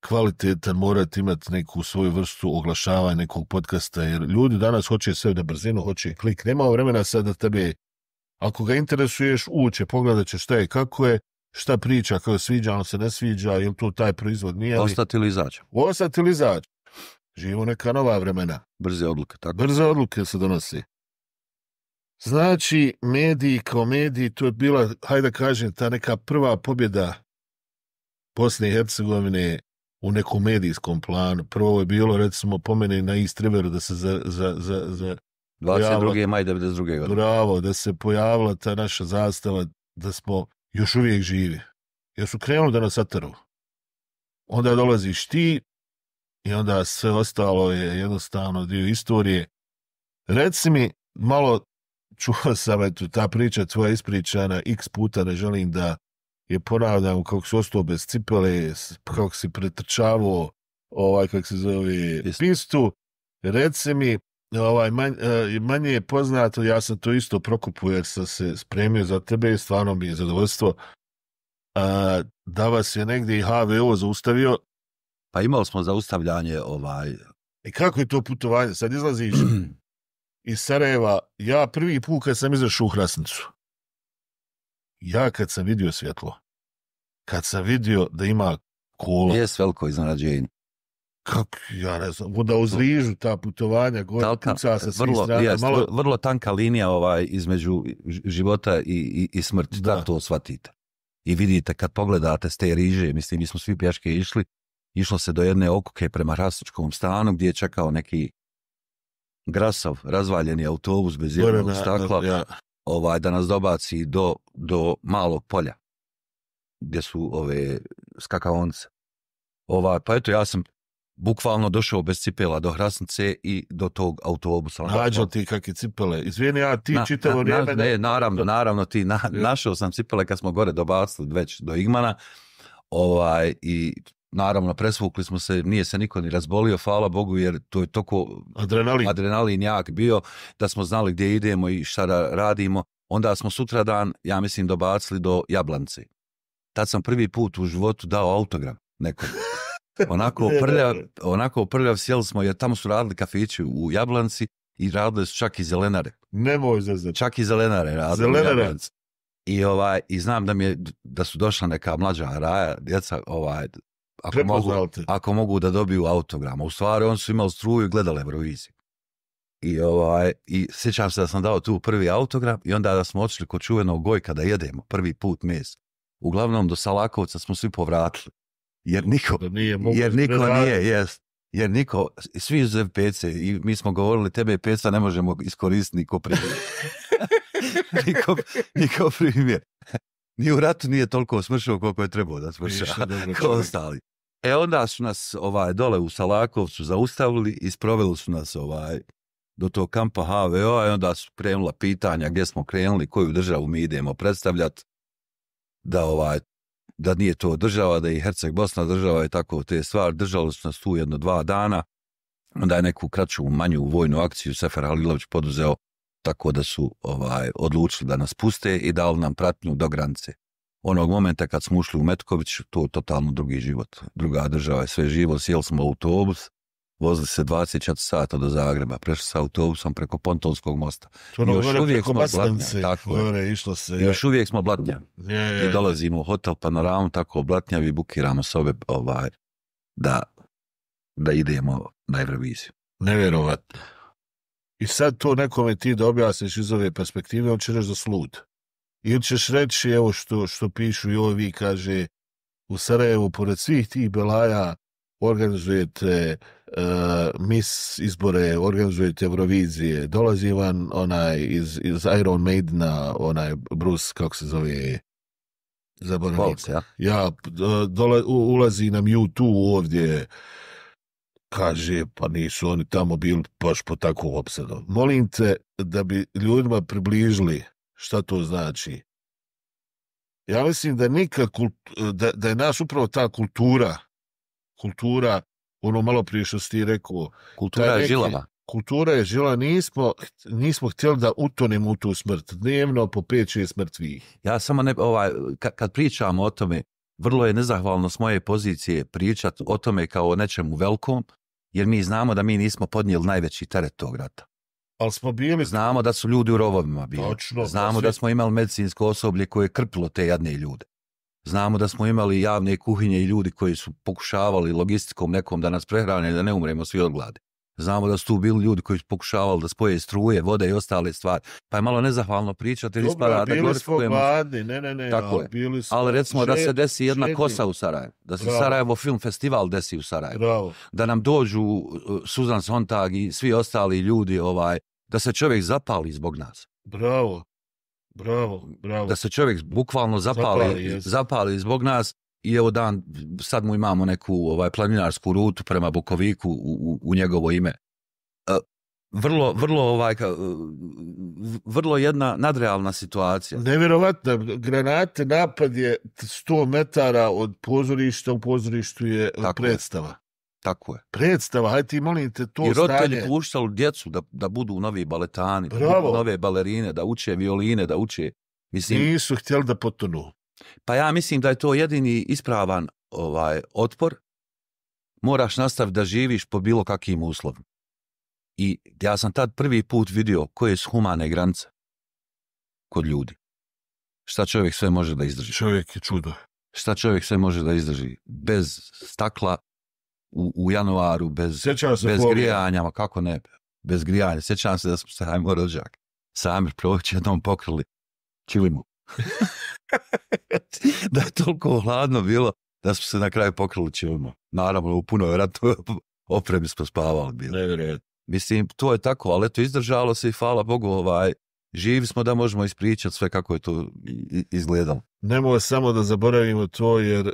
kvalitetan, morati imati neku svoju vrstu oglašavanja, nekog podcasta, jer ljudi danas hoće sve na brzinu, hoće klik. Nema vremena sad da tebe, ako ga interesuješ, uće, pogledat će šta je, kako je, šta priča, kako sviđa, on se ne sviđa, je li to taj proizvod, nije li? Ostati ili izaći. Ostati ili izaći. Živimo neka nova vremena. Brze odluke, tako. Brze odluke se donose. Znači, mediji kao mediji, to je bila, hajde da kažem, ta neka prva pobjeda Bosne i Hercegovine u nekom medijskom planu. Prvo je bilo, recimo, po meni na East Riveru da se za 22. maj 92. godine. Bravo, da se pojavila ta naša zastava, da smo još uvijek živi. Jer su krenuli da nas ataru. Onda dolaziš ti i onda sve ostalo je jednostavno dio istorije. Reci mi, malo čuo sam, eto, ta priča tvoja ispričana x puta, ne želim da je ponavljam, kako si ostao bez cipele, kako si pretrčavao, kako se zove, pistu. Reci mi, manje je poznato, ja sam to isto prokupuo jer sam se spremio za tebe i stvarno mi je zadovoljstvo da vas je negdje i HVO zaustavio. Pa imali smo zaustavljanje. I kako je to putovanje? Sad izlaziš iz Sarajeva. Ja prvi put kad sam izašao u Hrasnicu, ja kad sam vidio svjetlo, kad sam vidio da ima kola. Jes veliko iznenađenje. Kako, ja ne znam, da uzrižu ta putovanja, gore puca sa svih strana. Vrlo tanka linija između života i smrti, da to shvatite. I vidite, kad pogledate s te riže, mislim, mi smo svi pješke išlo se do jedne okuke prema Hrasničkom stanu, gdje je čekao neki Grasov, razvaljeni autobus bez jednog stakla, da nas dobaci do malog polja, gdje su ove skakaonice. Pa eto, ja sam bukvalno došao bez cipela do Hrasnice i do tog autobusa. Nađo ti kakve cipele? Izvijeni, ja ti čitavo vrijeme... Ne, naravno ti, našao sam cipele kad smo gore dobacili već do Igmana, i naravno presvukli smo se, nije se niko ni razbolio, hvala Bogu, jer to je toliko adrenalin jak bio, da smo znali gdje idemo i šta da radimo. Onda smo sutradan, ja mislim, dobacili do Jablance. Tad sam prvi put u životu dao autogram nekom. Onako prljav sjeli smo, jer tamo su radili kafići u Jablanci i radili su čak i zelenare. Nemoj zazati. Čak i zelenare radili u Jablanci. I znam da su došla neka mlađa raja, djeca, ako mogu da dobiju autogram. U stvari, oni su imali struju i gledali Euroviziju. I sjećam se da sam dao tu prvi autogram i onda da smo otišli kod čuvenog Gojka da jedemo prvi put mes. Uglavnom do Salakovca smo svi povratili. Jer niko, svi izuzev Pece, i mi smo govorili, tebe Peca ne možemo iskoristiti niko primjer. niko primjer. Ni u ratu nije toliko smršao koliko je trebao da smrša, kao ostali. Onda su nas dole u Salakovcu zaustavili i sproveli su nas do tog kampa HVO, i onda su krenula pitanja gdje smo krenuli, koju državu mi idemo predstavljati, da nije to država, da je Herceg Bosna država i tako te stvari. Držali su nas tu 1-2 dana, onda je neku kraću, manju vojnu akciju Sefer Halilović poduzeo, tako da su odlučili da nas puste i dali nam pratnju do granice. Onog momenta kad smo ušli u Metković, to je totalno drugi život. Druga država je sve živo, sjeli smo u autobus vozili se 24 sata do Zagreba, prešli sa autobusom preko Pontonskog mosta. Još uvijek smo blatnja. Još uvijek smo blatnja. I dolazimo u hotel Panoramu, tako blatnjavi, bukiramo sobe da idemo na Euroviziju. Nevjerovatno. I sad to nekome ti da objasniš iz ove perspektive, on će reći da slud. Ili ćeš reći, evo što pišu i ovi, kaže, u Sarajevu, pored svih tih belaja, organizujete mis izbore, organizujete Eurovizije, dolazi van onaj iz Iron Maidena, onaj Bruce, kako se zove, zaboravim. Ja, ulazi nam U2 ovdje, kaže, pa nisu oni tamo bili baš po takvom opsadom. Molim te da bi ljudima približili šta to znači. Ja mislim da je naš upravo ta kultura, ono malo prije što si ti rekao. Kultura je žilava. Kultura je žila, nismo htjeli da utonemo u tu smrt. Dnevno po 5-6 mrtvih. Ja samo kad pričamo o tome, vrlo je nezahvalno s moje pozicije pričati o tome kao o nečemu velikom, jer mi znamo da mi nismo podnijeli najveći teret tog rata. Ali smo bili... Znamo da su ljudi u rovovima bili. Točno, znamo da smo imali medicinsko osoblje koje je krpilo te jadne ljude. Znamo da smo imali javne kuhinje i ljudi koji su pokušavali logistikom nekom da nas prehrane, da ne umremo svi od gladi. Znamo da su tu bili ljudi koji su pokušavali da spoje struje, vode i ostale stvari. Pa je malo nezahvalno pričati. Dobro, bili smo gladni, ne. Tako je. Ali recimo da se desi jedna kosa u Sarajevu. Da se Sarajevo film festival desi u Sarajevu. Bravo. Da nam dođu Suzan Sontag i svi ostali ljudi, da se čovjek zapali zbog nas. Bravo. Da se čovjek bukvalno zapali zbog nas. I evo sad mu imamo neku planinarsku rutu prema Bukoviku u njegovo ime. Vrlo jedna nadrealna situacija. Nevjerovatna, granate, napad je 100 metara od pozorišta, u pozorištu je predstava. Tako je. Predstava, hajde ti molim te to stanje. I roditelji puštali djecu da budu novi baletani, da budu nove balerine, da uče violine, da uče... Nisu htjeli da potonu. Pa ja mislim da je to jedini ispravan otpor. Moraš nastaviti da živiš po bilo kakvim uslovima. I ja sam tad prvi put vidio koje su humane granice kod ljudi. Šta čovjek sve može da izdrži. Čovjek je čudo. Šta čovjek sve može da izdrži. Bez stakla u januaru, bez grijanja, kako ne, bez grijanja. Sjećam se da smo se, hajmo rođak, Samir Prović jednom pokrili čilimu. Da je toliko hladno bilo da smo se na kraju pokrili čilimu. Naravno, u punoj ratnoj opremi smo spavali. Mislim, to je tako, ali eto, izdržalo se i hvala Bogu, živi smo da možemo ispričati sve kako je to izgledalo. Nemoj samo da zaboravimo to, jer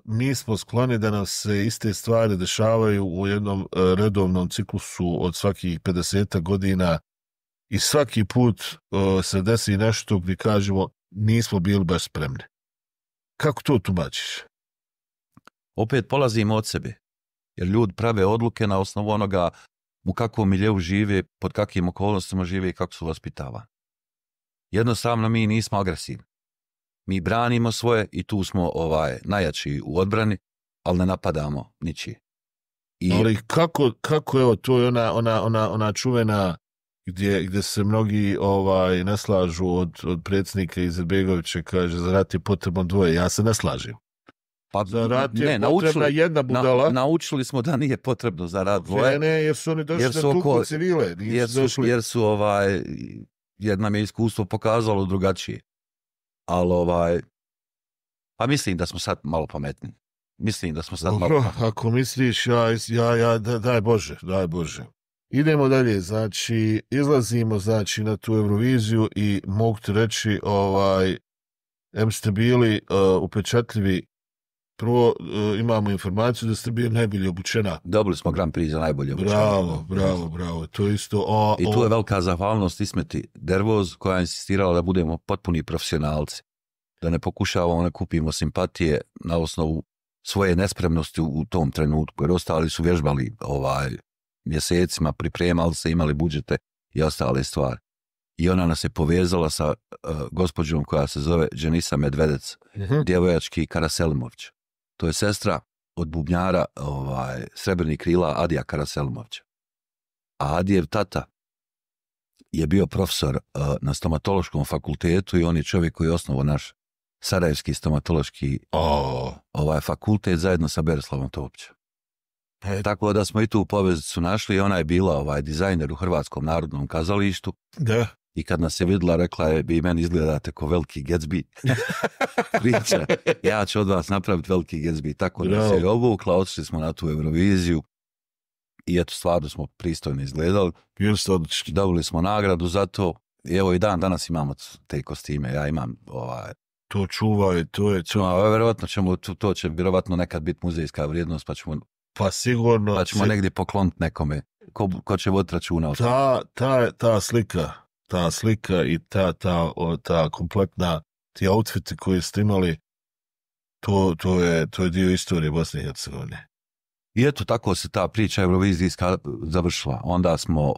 mi smo skloni da nam se iste stvari dešavaju u jednom redovnom ciklusu od svakih 50 godina i svaki put se desi nešto gdje kažemo nismo bili baš spremni. Kako to tumačiš? Opet polazimo od sebe, jer ljudi prave odluke na osnovu onoga u kakvom miljeu žive, pod kakvim okolnostima žive i kako su vaspitavani. Jednostavno mi nismo agresivni. Mi branimo svoje i tu smo najjači u odbrani, ali ne napadamo ničije. Ali kako evo, to je ona čuvena gdje se mnogi ne slažu od predsjednika Izetbegovića, kaže za rat je potrebno dvoje. Ja se ne slažem. Pa, za rat je potrebna jedna budala. Naučili smo da nije potrebno za rat dvoje. Ne, jer su oni došli da tuku civile. Jer nam je iskustvo pokazalo drugačije. Ali pa mislim da smo sad malo pametni. Ako misliš, daj Bože. Idemo dalje, znači, izlazimo na tu Euroviziju i mogu ti reći, em ste bili upečatljivi. Prvo imamo informaciju da ste bili najbolje obučena. Dobili smo Grand Prix za najbolje obučena. Bravo. To je isto. I tu je velika zahvalnost Ismeti Dervoz koja je insistirala da budemo potpuni profesionalci. Da ne pokušavamo, ne kupimo simpatije na osnovu svoje nespremnosti u tom trenutku. Jer ostali su vježbali mjesecima, pripremali se, imali budžete i ostale stvari. I ona nas je povezala sa gospođom koja se zove Dženisa Medvedec, djevojački Karaselimović. To je sestra od bubnjara Srebrnih krila Adija Karaselimovića. A Adijev tata je bio profesor na stomatološkom fakultetu i on je čovjek koji je osnovao naš Sarajevski stomatološki fakultet zajedno sa Berislavom Topićem. Tako da smo i tu poveznicu našli i ona je bila dizajner u Hrvatskom narodnom kazalištu. Da. I kad nas je vidjela, rekla je, vi meni izgledate ko veliki Gatsby. Priča, ja ću od vas napraviti veliki Gatsby. Tako da se je obukla, otišli smo na tu Euroviziju i eto, stvarno smo pristojno izgledali. Dobili smo nagradu za to i evo i danas imamo te kostime. Ja imam to čuvaj, to je... Vjerovatno ćemo, to će vjerovatno nekad biti muzejska vrijednost, pa sigurno... Pa ćemo negdje pokloniti nekome ko će voditi računa. Ta slika i ta kompletna, ti outfiti koji ste imali, to je dio istorije Bosne i Hercegovine. I eto, tako se ta priča eurovizijska završila. Onda smo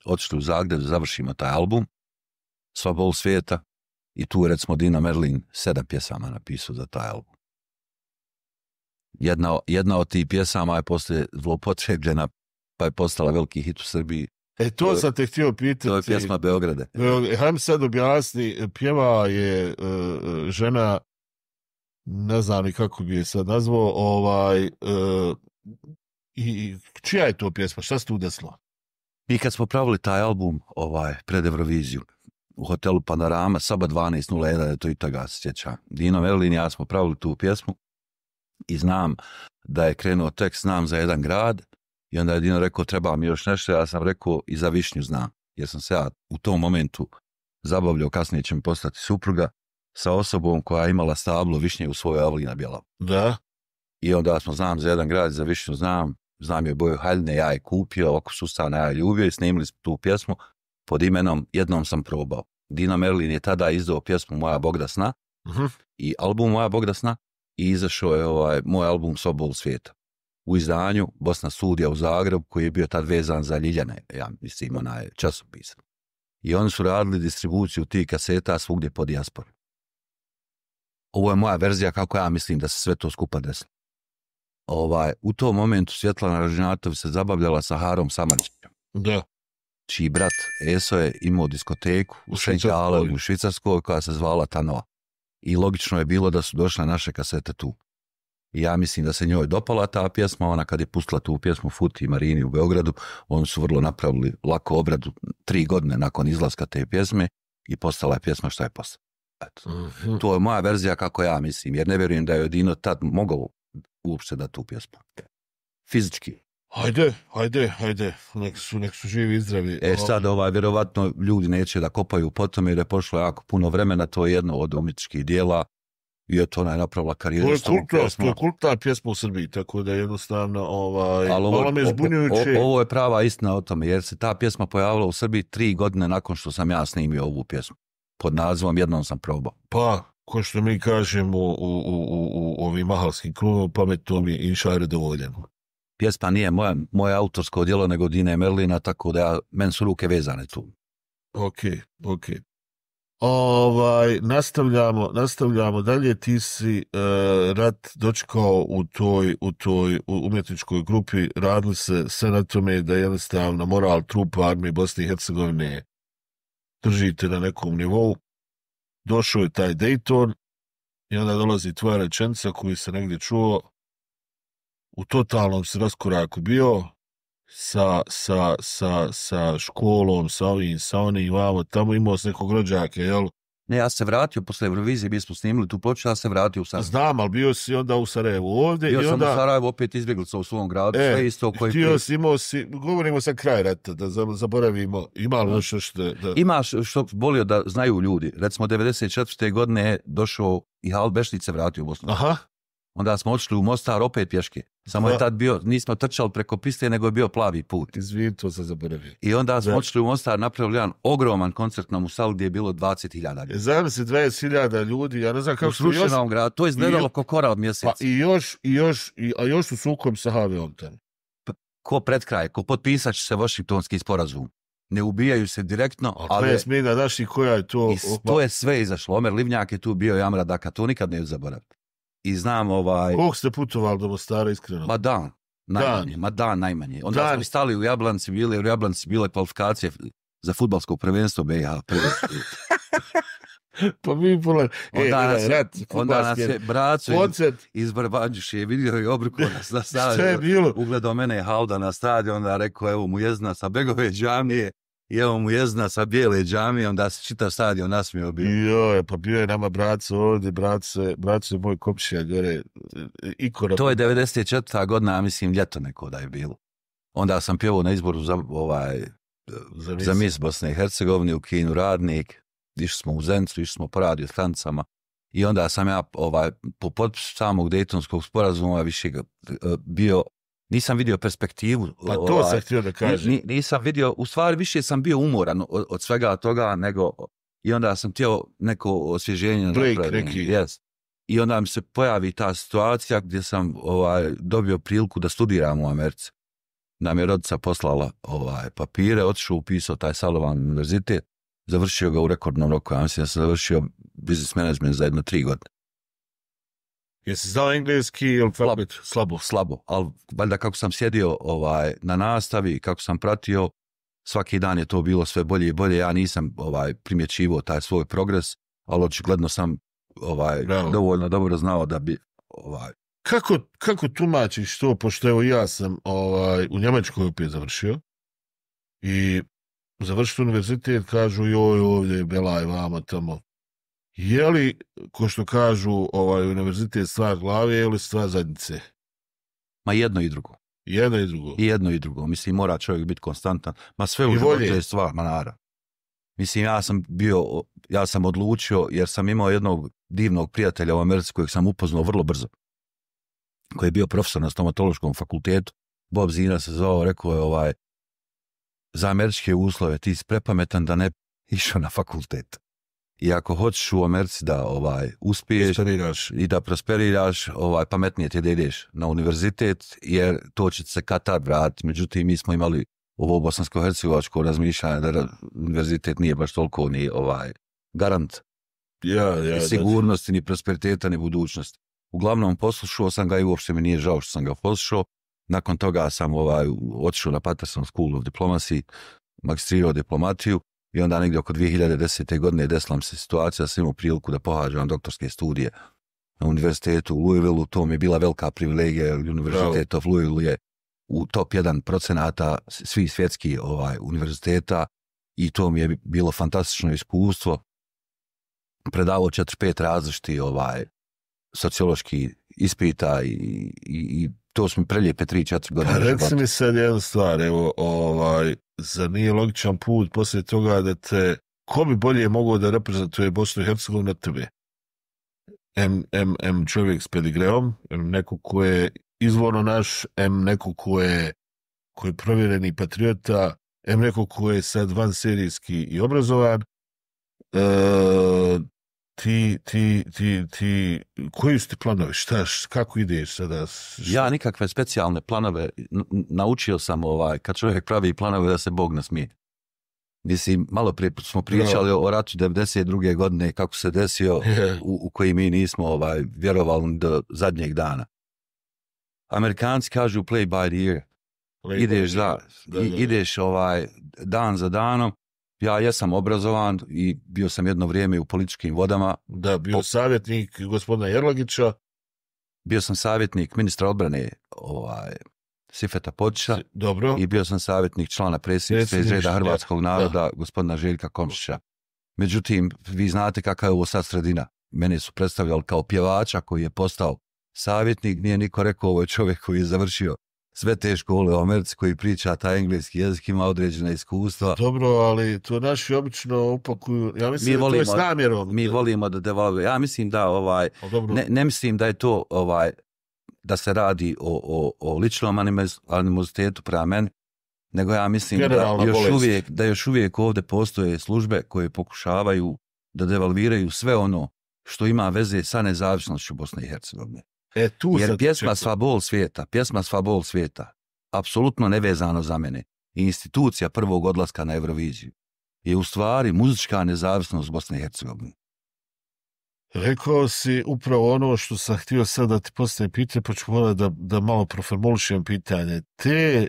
otišli u Zagreb da završimo taj album Sva bol svijeta i tu je recimo Dino Merlin 7 pjesama napisao za taj album. Jedna od tih pjesama je poslije zloupotrebljena pa je postala veliki hit u Srbiji. To sam te htio pitati. To je pjesma Beograde. Hajde sad objasni, pjeva je žena, ne znam ni kako bi je sad nazvao, i čija je to pjesma, šta se tu desilo? Mi kad smo pravili taj album pred Euroviziju u hotelu Panorama, Saba 12.01, je to i toga se sjeća. Dino Merlin i ja smo pravili tu pjesmu i znam da je krenuo tekst Znam za jedan grad i onda je Dino rekao treba mi još nešto, ja sam rekao i za Višnju znam, jer sam se ja u tom momentu zabavljao, kasnije će mi postati supruga, sa osobom koja je imala stablo višnje u svojoj avli na Bjelavu. Da. I onda smo Znam za jedan grad, za Višnju znam je boju haljne, ja je kupio, oko sustana ja je ljubio i snimili smo tu pjesmu pod imenom Jednom sam probao. Dino Merlin je tada izdao pjesmu Moja Bog da sna i album Moja Bog da sna i izašao je moj album Sva bol svijeta. U izdanju Bosna studija u Zagrebu koji je bio tad vezan za Ljiljane, ja mislim onaj časopis. I oni su radili distribuciju tih kaseta svugdje po dijaspori. Ovo je moja verzija kako ja mislim da se sve to skupa desilo. U tom momentu Svjetlana Ražnjatović se zabavljala sa Harom Samarčićem. Da. Čiji brat Eso je imao diskoteku u Šenjale u Švicarskoj koja se zvala Tanova. I logično je bilo da su došle naše kasete tu. I ja mislim da se njoj dopala ta pjesma, ona kad je pustila tu pjesmu Futi i Marini u Beogradu, oni su vrlo napravili lako obradu 3 godine nakon izlaska te pjesme i postala je pjesma šta je postala. To je moja verzija kako ja mislim, jer ne vjerujem da je Dino tad mogao uopšte da tu pjesmu. Fizički. Hajde, nek su živi i zdravi. Sad vjerovatno ljudi neće da kopaju po tome jer je prošlo jako puno vremena, to je jedno od umjetničkih dijela i eto ona je napravila karijeru. To je kultna pjesma u Srbiji, tako da je jednostavno malo me zbunjujuće. Ovo je prava istina o tome, jer se ta pjesma pojavila u Srbiji 3 godine nakon što sam ja snimio ovu pjesmu. Pod nazivom Jednom sam probao. Pa, ko što mi kažemo u ovim mahalskim krugom, pametnom je inšajre dovoljeno. Pjesma nije moje autorsko djelo, nego Dine Merlina, tako da men su ruke vezane tu. Ok. Nastavljamo dalje, ti si rat dočekao u toj umjetničkoj grupi, radili se sve na tome da jednostavno moral trupa armije Bosne i Hercegovine držite na nekom nivou. Došao je taj Dayton i onda dolazi tvoja rečenica koju se negdje čuo, u totalnom se raskoraku bio sa školom, sa ovim, sa onim, tamo imao s nekog rođaka, jel? Ne, ja se vratio posle Eurovizije, mi smo snimili tu ploču, ja se vratio u Sarajevo. Znam, ali bio si onda u Sarajevu ovdje. Bio sam u Sarajevu, opet izbjeglica u svom gradu, sve isto koji... Govorimo sad kraj rata, da zaboravimo, ima li nešto što... Imaš što volio da znaju ljudi, recimo 94. godine je došao i Hal Bešlić se vratio u Bosnu. Aha. Onda smo odšli u Mostar opet pješke. Samo je tad bio, nismo trčali preko piste, nego je bio plavi put. Izvini, to sam zaboravio. I onda smo odšli u Mostar, napravili jedan ogroman koncert na Musalu gdje je bilo 20.000 ljudi. Znam se 20.000 ljudi, ja ne znam kako su još... gradu, to je izgledalo ko kora od mjeseca. Pa i još su sukom sa HV-om tamo. Ko pred kraj, ko potpisat će se Washingtonski sporazum. Ne ubijaju se direktno, ali... je smjena naši koja je to... To je sve izašlo. Omer Livnjak je tu bio i Amra Daka, to nikad ne zaboraviti. i znam Koliko ste putovali do Mostara, iskreno? Najmanje. Onda smo stali u Jablanci, bile kvalifikacije za fudbalsko prvenstvo BiH. Pa mi onda nas je braco iz Barbanđuše vidio i obruko nas na stadion. Šta je bilo? Ugledao mene Hauda na stadion, onda rekao evo mu jezna sa Begove džamije i evo mu jezna sa Bijele džamije, onda se čitav stadion nasmio bio. Joj, pa bio je nama braco ovdje, braco je moj komšija gore, ikona. To je 94. godina, mislim ljeto neko da je bilo. Onda sam pjevao na izboru za mis Bosne i Hercegovine u kinu Radnik. Išli smo u Zencu, išli smo po radio stanicama i onda sam ja po potpisu samog Dejtonskog sporazuma više nisam vidio perspektivu. Pa to sam htio da kažem. Nisam vidio, u stvari više sam bio umoran od svega toga i onda sam htio neko osvježenje napraviti. Yes. I onda mi se pojavi ta situacija gdje sam dobio priliku da studiram u Americi. Nam je rodica poslala papire, otišao, upisao taj Sullivan univerzitet. Završio ga u rekordnom roku, ja mislim da sam završio business management za 3 godine. Jesi znao engleski ili Slabo, ali valjda kako sam sjedio na nastavi, kako sam pratio, svaki dan je to bilo sve bolje i bolje, ja nisam primjećivao taj svoj progres, ali očigledno sam dovoljno dobro znao da bi... Kako tumačiš to, pošto evo ja sam u Njemačkoj opet završio i završiti univerzitet, kažu joj ovdje je belaj vama tamo. Je li, ko što kažu, univerzitet stvar glave ili stvar zadnjice? Ma jedno i drugo. Jedno i drugo. Mislim, mora čovjek biti konstantan. Ma sve u životu je stvar, manara. Mislim, ja sam odlučio, jer sam imao jednog divnog prijatelja u Americi kojeg sam upoznao vrlo brzo. Koji je bio profesor na stomatološkom fakultetu. Bob Zina se zvao, rekao je za američke uslove ti si prepametan da ne išao na fakultet. I ako hoćeš u Americi da uspiješ i da prosperiraš, pametnije ti da ideš na univerzitet, jer to će se kad tad vratiti. Međutim, mi smo imali ovo bosansko-hercegovačko razmišljanje da univerzitet nije baš toliko ni garant sigurnosti, ni prosperiteta, ni budućnosti. Uglavnom, poslušao sam ga i uopšte mi nije žao što sam ga poslušao. Nakon toga sam otišao na Patterson School of Diplomacy, magistrirao diplomatiju i onda negdje oko 2010. godine desila mi se situacija da sam imao priliku da pohađam doktorske studije na univerzitetu u Louisville. To mi je bila velika privilegija, jer University of Louisville je u top 1% svih svjetskih univerziteta i to mi je bilo fantastično iskustvo. Predavao 4-5 različitih sociološki ispita i to su mi prelijepe 3-4 godine. Reci mi sad jednu stvar, evo, za nije logičan put poslije toga da ko bi bolje mogao da reprezentuje Bosnu i Hercegovinu na tebe? M čovjek s pedigreom, neko ko je izvorno naš, neko ko je provjereni patriota, neko ko je sad vanserijski i obrazovan. Ti, koji su ti planovi? Kako ideš sada? Ja nikakve specijalne planove, naučio sam kad čovjek pravi planove da se Bog nasmije. Mislim, malo prije smo pričali o ratu 92. godine, kako se desio, u koji mi nismo vjerovali do zadnjeg dana. Amerikanci kažu play by the ear. Ideš dan za danom. Ja jesam obrazovan i bio sam jedno vrijeme u političkim vodama. Da, bio savjetnik gospodina Jerlagića. Bio sam savjetnik ministra odbrane Sifeta Podića. Dobro. I bio sam savjetnik člana predsjedništva iz reda hrvatskog naroda, gospodina Željka Komšića. Međutim, vi znate kakva je ovo sad sredina. Mene su predstavljali kao pjevača koji je postao savjetnik. Nije niko rekao, ovo je čovjek koji je završio sve te škole u Americi, koji priča taj engleski jezik, ima određena iskustva. Dobro, ali to naši obično upakuju, ja mislim da to je s namjerom. Mi volimo da devalvuje. Ja mislim da ne mislim da je to da se radi o ličnom animozitetu prema meni, nego ja mislim da još uvijek ovdje postoje službe koje pokušavaju da devalviraju sve ono što ima veze sa nezavisnošću Bosne i Hercegovine. Jer pjesma Sva bol svijeta, apsolutno nevezano za mene, i institucija prvog odlaska na Euroviziju je u stvari muzička nezavisnost Bosne i Hercegovine. Rekao si upravo ono što sam htio sad da ti postavim pitanje, pa ću morati da malo proformulišem pitanje. Te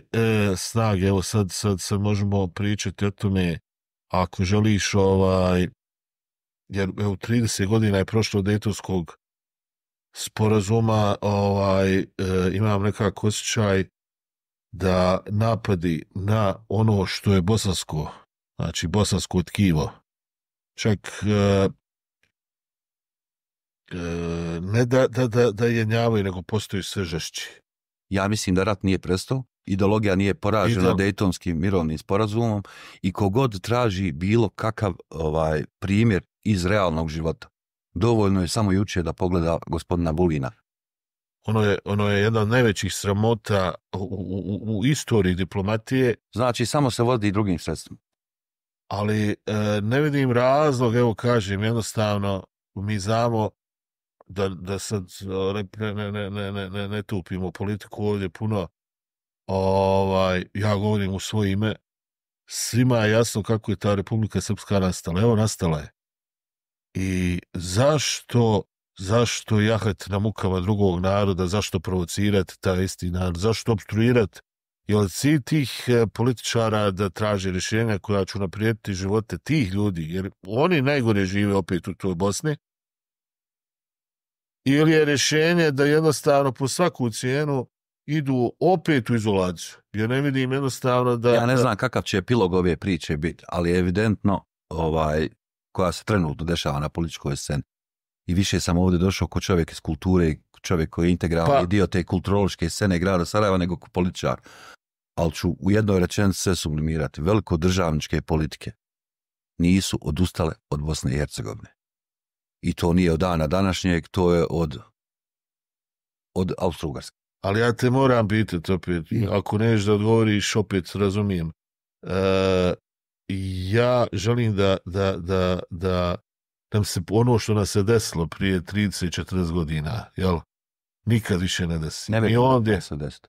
snage, evo sad možemo pričati o tome, ako želiš, jer evo 30 godina je prošlo od Dejtonskog sporazuma, imam nekako osjećaj da napadi na ono što je bosansko, znači bosansko tkivo, čak ne da jenjavaju, nego postaju sve žešći. Ja mislim da rat nije prestao, ideologija nije poražena Dejtonskim mirovnim sporazumom i kogod traži bilo kakav primjer iz realnog života, dovoljno je samo jučer da pogleda gospodina Vulina. Ono je jedna od najvećih sramota u istoriji diplomatije. Znači, samo se vodi drugim sredstvima. Ali ne vidim razlog, evo kažem, jednostavno mi znamo da sad ne tupimo politiku ovdje puno. Ja govorim u svoje ime. Svima je jasno kako je ta Republika Srpska nastala. Evo, nastala je. I zašto jahati na mukama drugog naroda, zašto provocirati taj isti narod, zašto obstruirati? Jer od svih tih političara da traže rješenja koja će unaprijediti živote tih ljudi, jer oni najgore žive opet u toj Bosni, ili je rješenje da jednostavno po svaku cijenu idu opet u izolaciju. Ja ne vidim jednostavno da... Ja ne znam kakav će epilog ove priče biti, ali je evidentno koja se trenutno dešava na političkoj sceni. I više sam ovdje došao ko čovjek iz kulture, čovjek koji je integralni dio te kulturološke scene grada Sarajeva nego ko političar. Ali ću u jednoj rečenici sve sublimirati. Veliko državničke politike nisu odustale od Bosne i Hercegovine. I to nije od dana današnjeg, to je od Austro-Ugarske. Ali ja te moram pitati opet, ako neš da odgovoriš, opet razumijem. Ja želim da nam se ono što nas se desilo prije 30-40 godina, jel? Nikad više ne desi. Ne vjerujem da se desiti.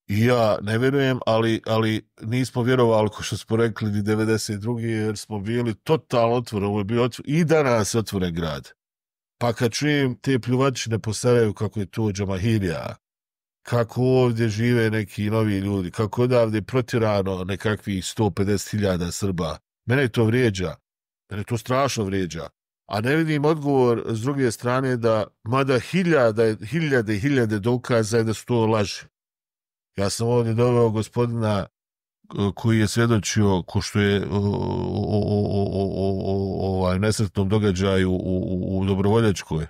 Ja ne vjerujem, ali nismo vjerovali, ko što smo rekli, ni 92. jer smo bili totalno otvoreni. Ovo je bio i danas je otvoren grad. Pa kad čujem te pljuvačine po Sarajevu kako je to Džamahirija, kako ovdje žive neki novi ljudi, kako odavde je protjerano nekakvih 150.000 Srba, mene to vrijeđa. Mene to strašno vrijeđa. A ne vidim odgovor s druge strane da, mada hiljade dokaza da su to laži. Ja sam ovdje doveo gospodina koji je svjedočio ko što je o nesretnom događaju u Dobrovoljačkoj.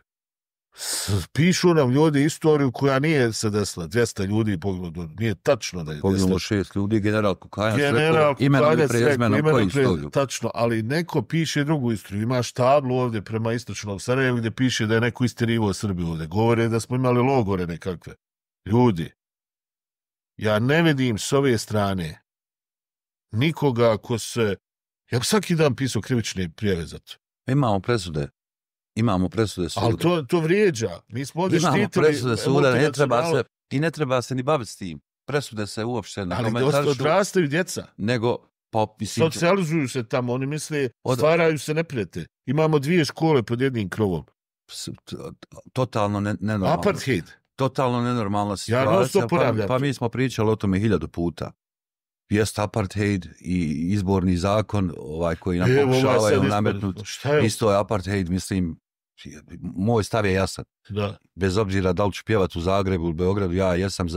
Pišu nam ljudi istoriju koja nije se desila. 200 ljudi poginulo. Nije tačno da je desila. Poginulo 6 ljudi, general Kukajac rekao imenom i prezimenom koju istoriju. Tačno, ali neko piše drugu istoriju. Imaš tablu ovdje prema istočnom Sarajevu gdje piše da je neko istjerivao Srbiju ovdje. Govore da smo imali logore nekakve. Ljudi, ja ne vidim s ove strane nikoga ko se... Ja bi svaki dan pisao krivične prijave za to. Imamo presude suda. Ali to vrijeđa. Mi smo ovdje štitili... Imamo presude suda, ne treba se ni baviti s tim. Presude se uopšte ne komentarišu. Ali odrastaju djeca. Nego, socializuju se tamo, oni misle, stvaraju se neprijatelji. Imamo 2 škole pod jednim krovom. Totalno nenormalno. Apartheid. Totalno nenormalna situacija. Pa mi smo pričali o tome 1000 puta. Jest apartheid i izborni zakon koji nam pokušavaju nametnuti. Isto je apartheid, mislim, moj stav je jasan. Da. Bez obzira da li ću pjevati u Zagrebu ili Beogradu, ja jesam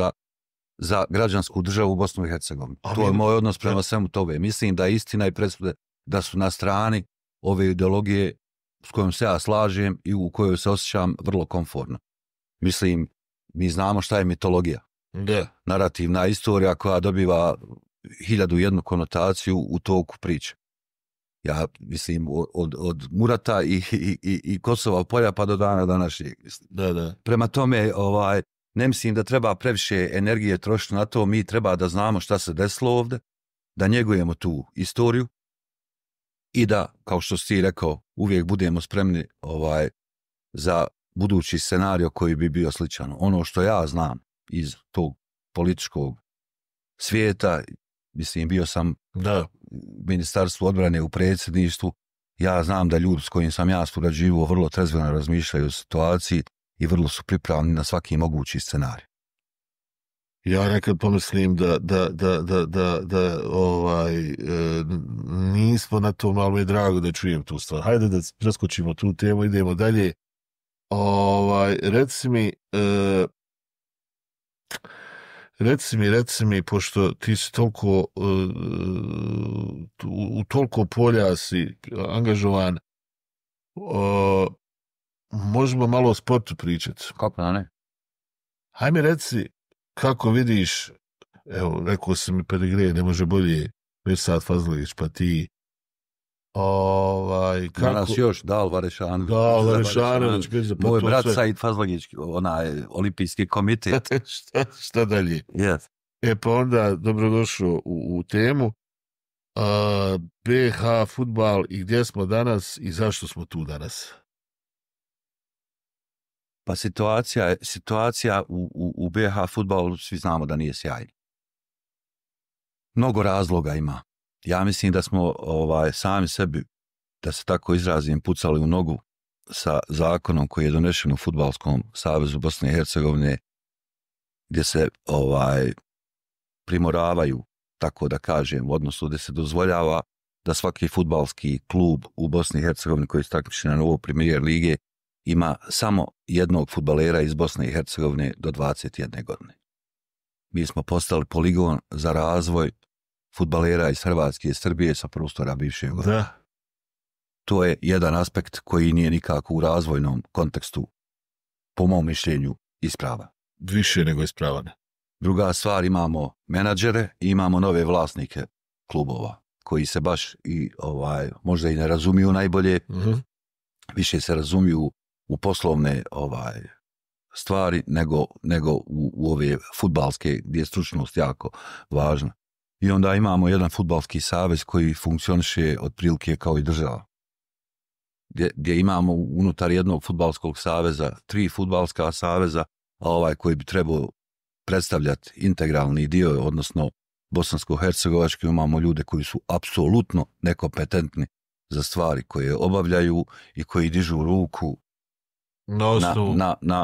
za građansku državu u Bosnu i Hercegovini. To je moj odnos prema svemu tome. Mislim da je istina i presude da su na strani ove ideologije s kojom se ja slažem i u kojoj se osjećam vrlo komfortno. Mislim, mi znamo šta je mitologija. Da. Narativna istorija koja dobiva 1001 konotaciju u toku priče. Ja mislim od Murata i Kosova polja pa do dana današnjeg. Da. Prema tome, ne mislim da treba previše energije trošiti na to, mi treba da znamo šta se desilo ovdje, da njegujemo tu istoriju i da, kao što si rekao, uvijek budemo spremni za budući scenario koji bi bio sličan. Ono što ja znam iz tog političkog svijeta, mislim, bio sam u Ministarstvu odbrane u predsjedništvu, Ja znam da ljudi s kojim sam ja surađivao vrlo trezveno razmišljaju o situaciji i vrlo su pripravni na svaki mogući scenarij. Ja nekad pomislim da nismo na tom, ali mi je drago da čujem tu stvar. Hajde da preskočimo tu temu, idemo dalje. Reci mi, pošto ti si toliko u toliko polja si angažovan, možemo malo o sportu pričati. Kako da ne? Hajde mi reci kako vidiš, evo, rekao si mi Pedigre, ne može bolje, Mirsad Fazlić, pa ti. Kako... Danas još Dal Varešanović. Moj brat Said Fazlić, onaj olimpijski komitet. Šta dalje? Yes. Pa onda dobrodošao u temu. BH fudbal i gdje smo danas i zašto smo tu danas? Pa situacija u BH fudbalu svi znamo da nije sjajna. Mnogo razloga ima. Ja mislim da smo sami sebi, da se tako izrazim, pucali u nogu sa zakonom koji je donešen u Fudbalskom savezu Bosne i Hercegovine, gdje se primoravaju, tako da kažem, u odnosu gdje se dozvoljava da svaki fudbalski klub u Bosni i Hercegovini koji se takmiči na novoj premijer lige ima samo jednog fudbalera iz Bosne i Hercegovine do 21 godine. Mi smo postali poligon za razvoj fudbalera iz Hrvatske i Srbije sa prostora bivše Jugoslavije. Da. To je jedan aspekt koji nije nikako u razvojnom kontekstu, po mom mišljenju, ispravan. Više nego ispravan. Druga stvar, imamo menadžere i imamo nove vlasnike klubova, koji se baš i možda i ne razumiju najbolje, više se razumiju u poslovne stvari nego u ove fudbalske, gdje je stručnost jako važna. I onda imamo jedan fudbalski savez koji funkcioniše otprilike kao i država. Gdje imamo unutar jednog fudbalskog saveza 3 fudbalska saveza, a koji bi trebao predstavljati integralni dio, odnosno bosansko-hercegovački, imamo ljude koji su apsolutno nekompetentni za stvari koje obavljaju i koji dižu ruku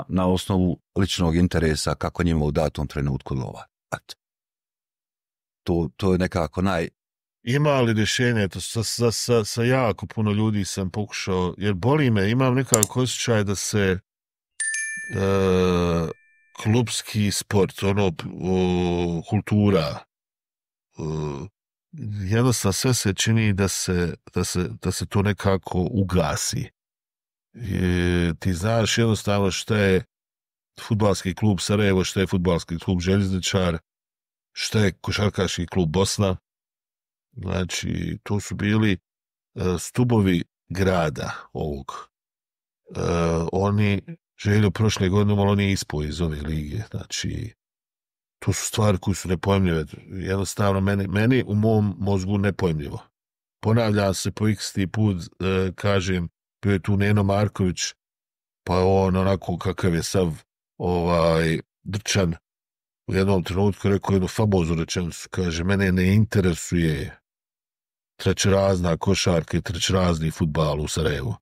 na osnovu ličnog interesa kako njima u datom trenutku odgovara. To je nekako Ima li rješenje? To sa jako puno ljudi sam pokušao, jer boli me, imam nekako osjećaj da se klubski sport, kultura, jednostavno sve se čini da se to nekako ugasi. Ti znaš jednostavno što je fudbalski klub Sarajevo, što je fudbalski klub Željezničar, što je košarkaški klub Bosna. Znači, to su bili stubovi grada ovog. Oni Željo prošle godine malo nije ispao iz ove lige. Znači, to su stvari koje su nepojmljive. Jednostavno, meni u mom mozgu nepojmljivo. Ponavljam se po x-ti put, kažem, bio je tu Neno Marković, pa je on onako kakav je sav drčan u jednom trenutku rekao jednu famoznu rečenicu, kaže, mene ne interesuje trećerazna košarka i trećerazni fudbal u Sarajevu.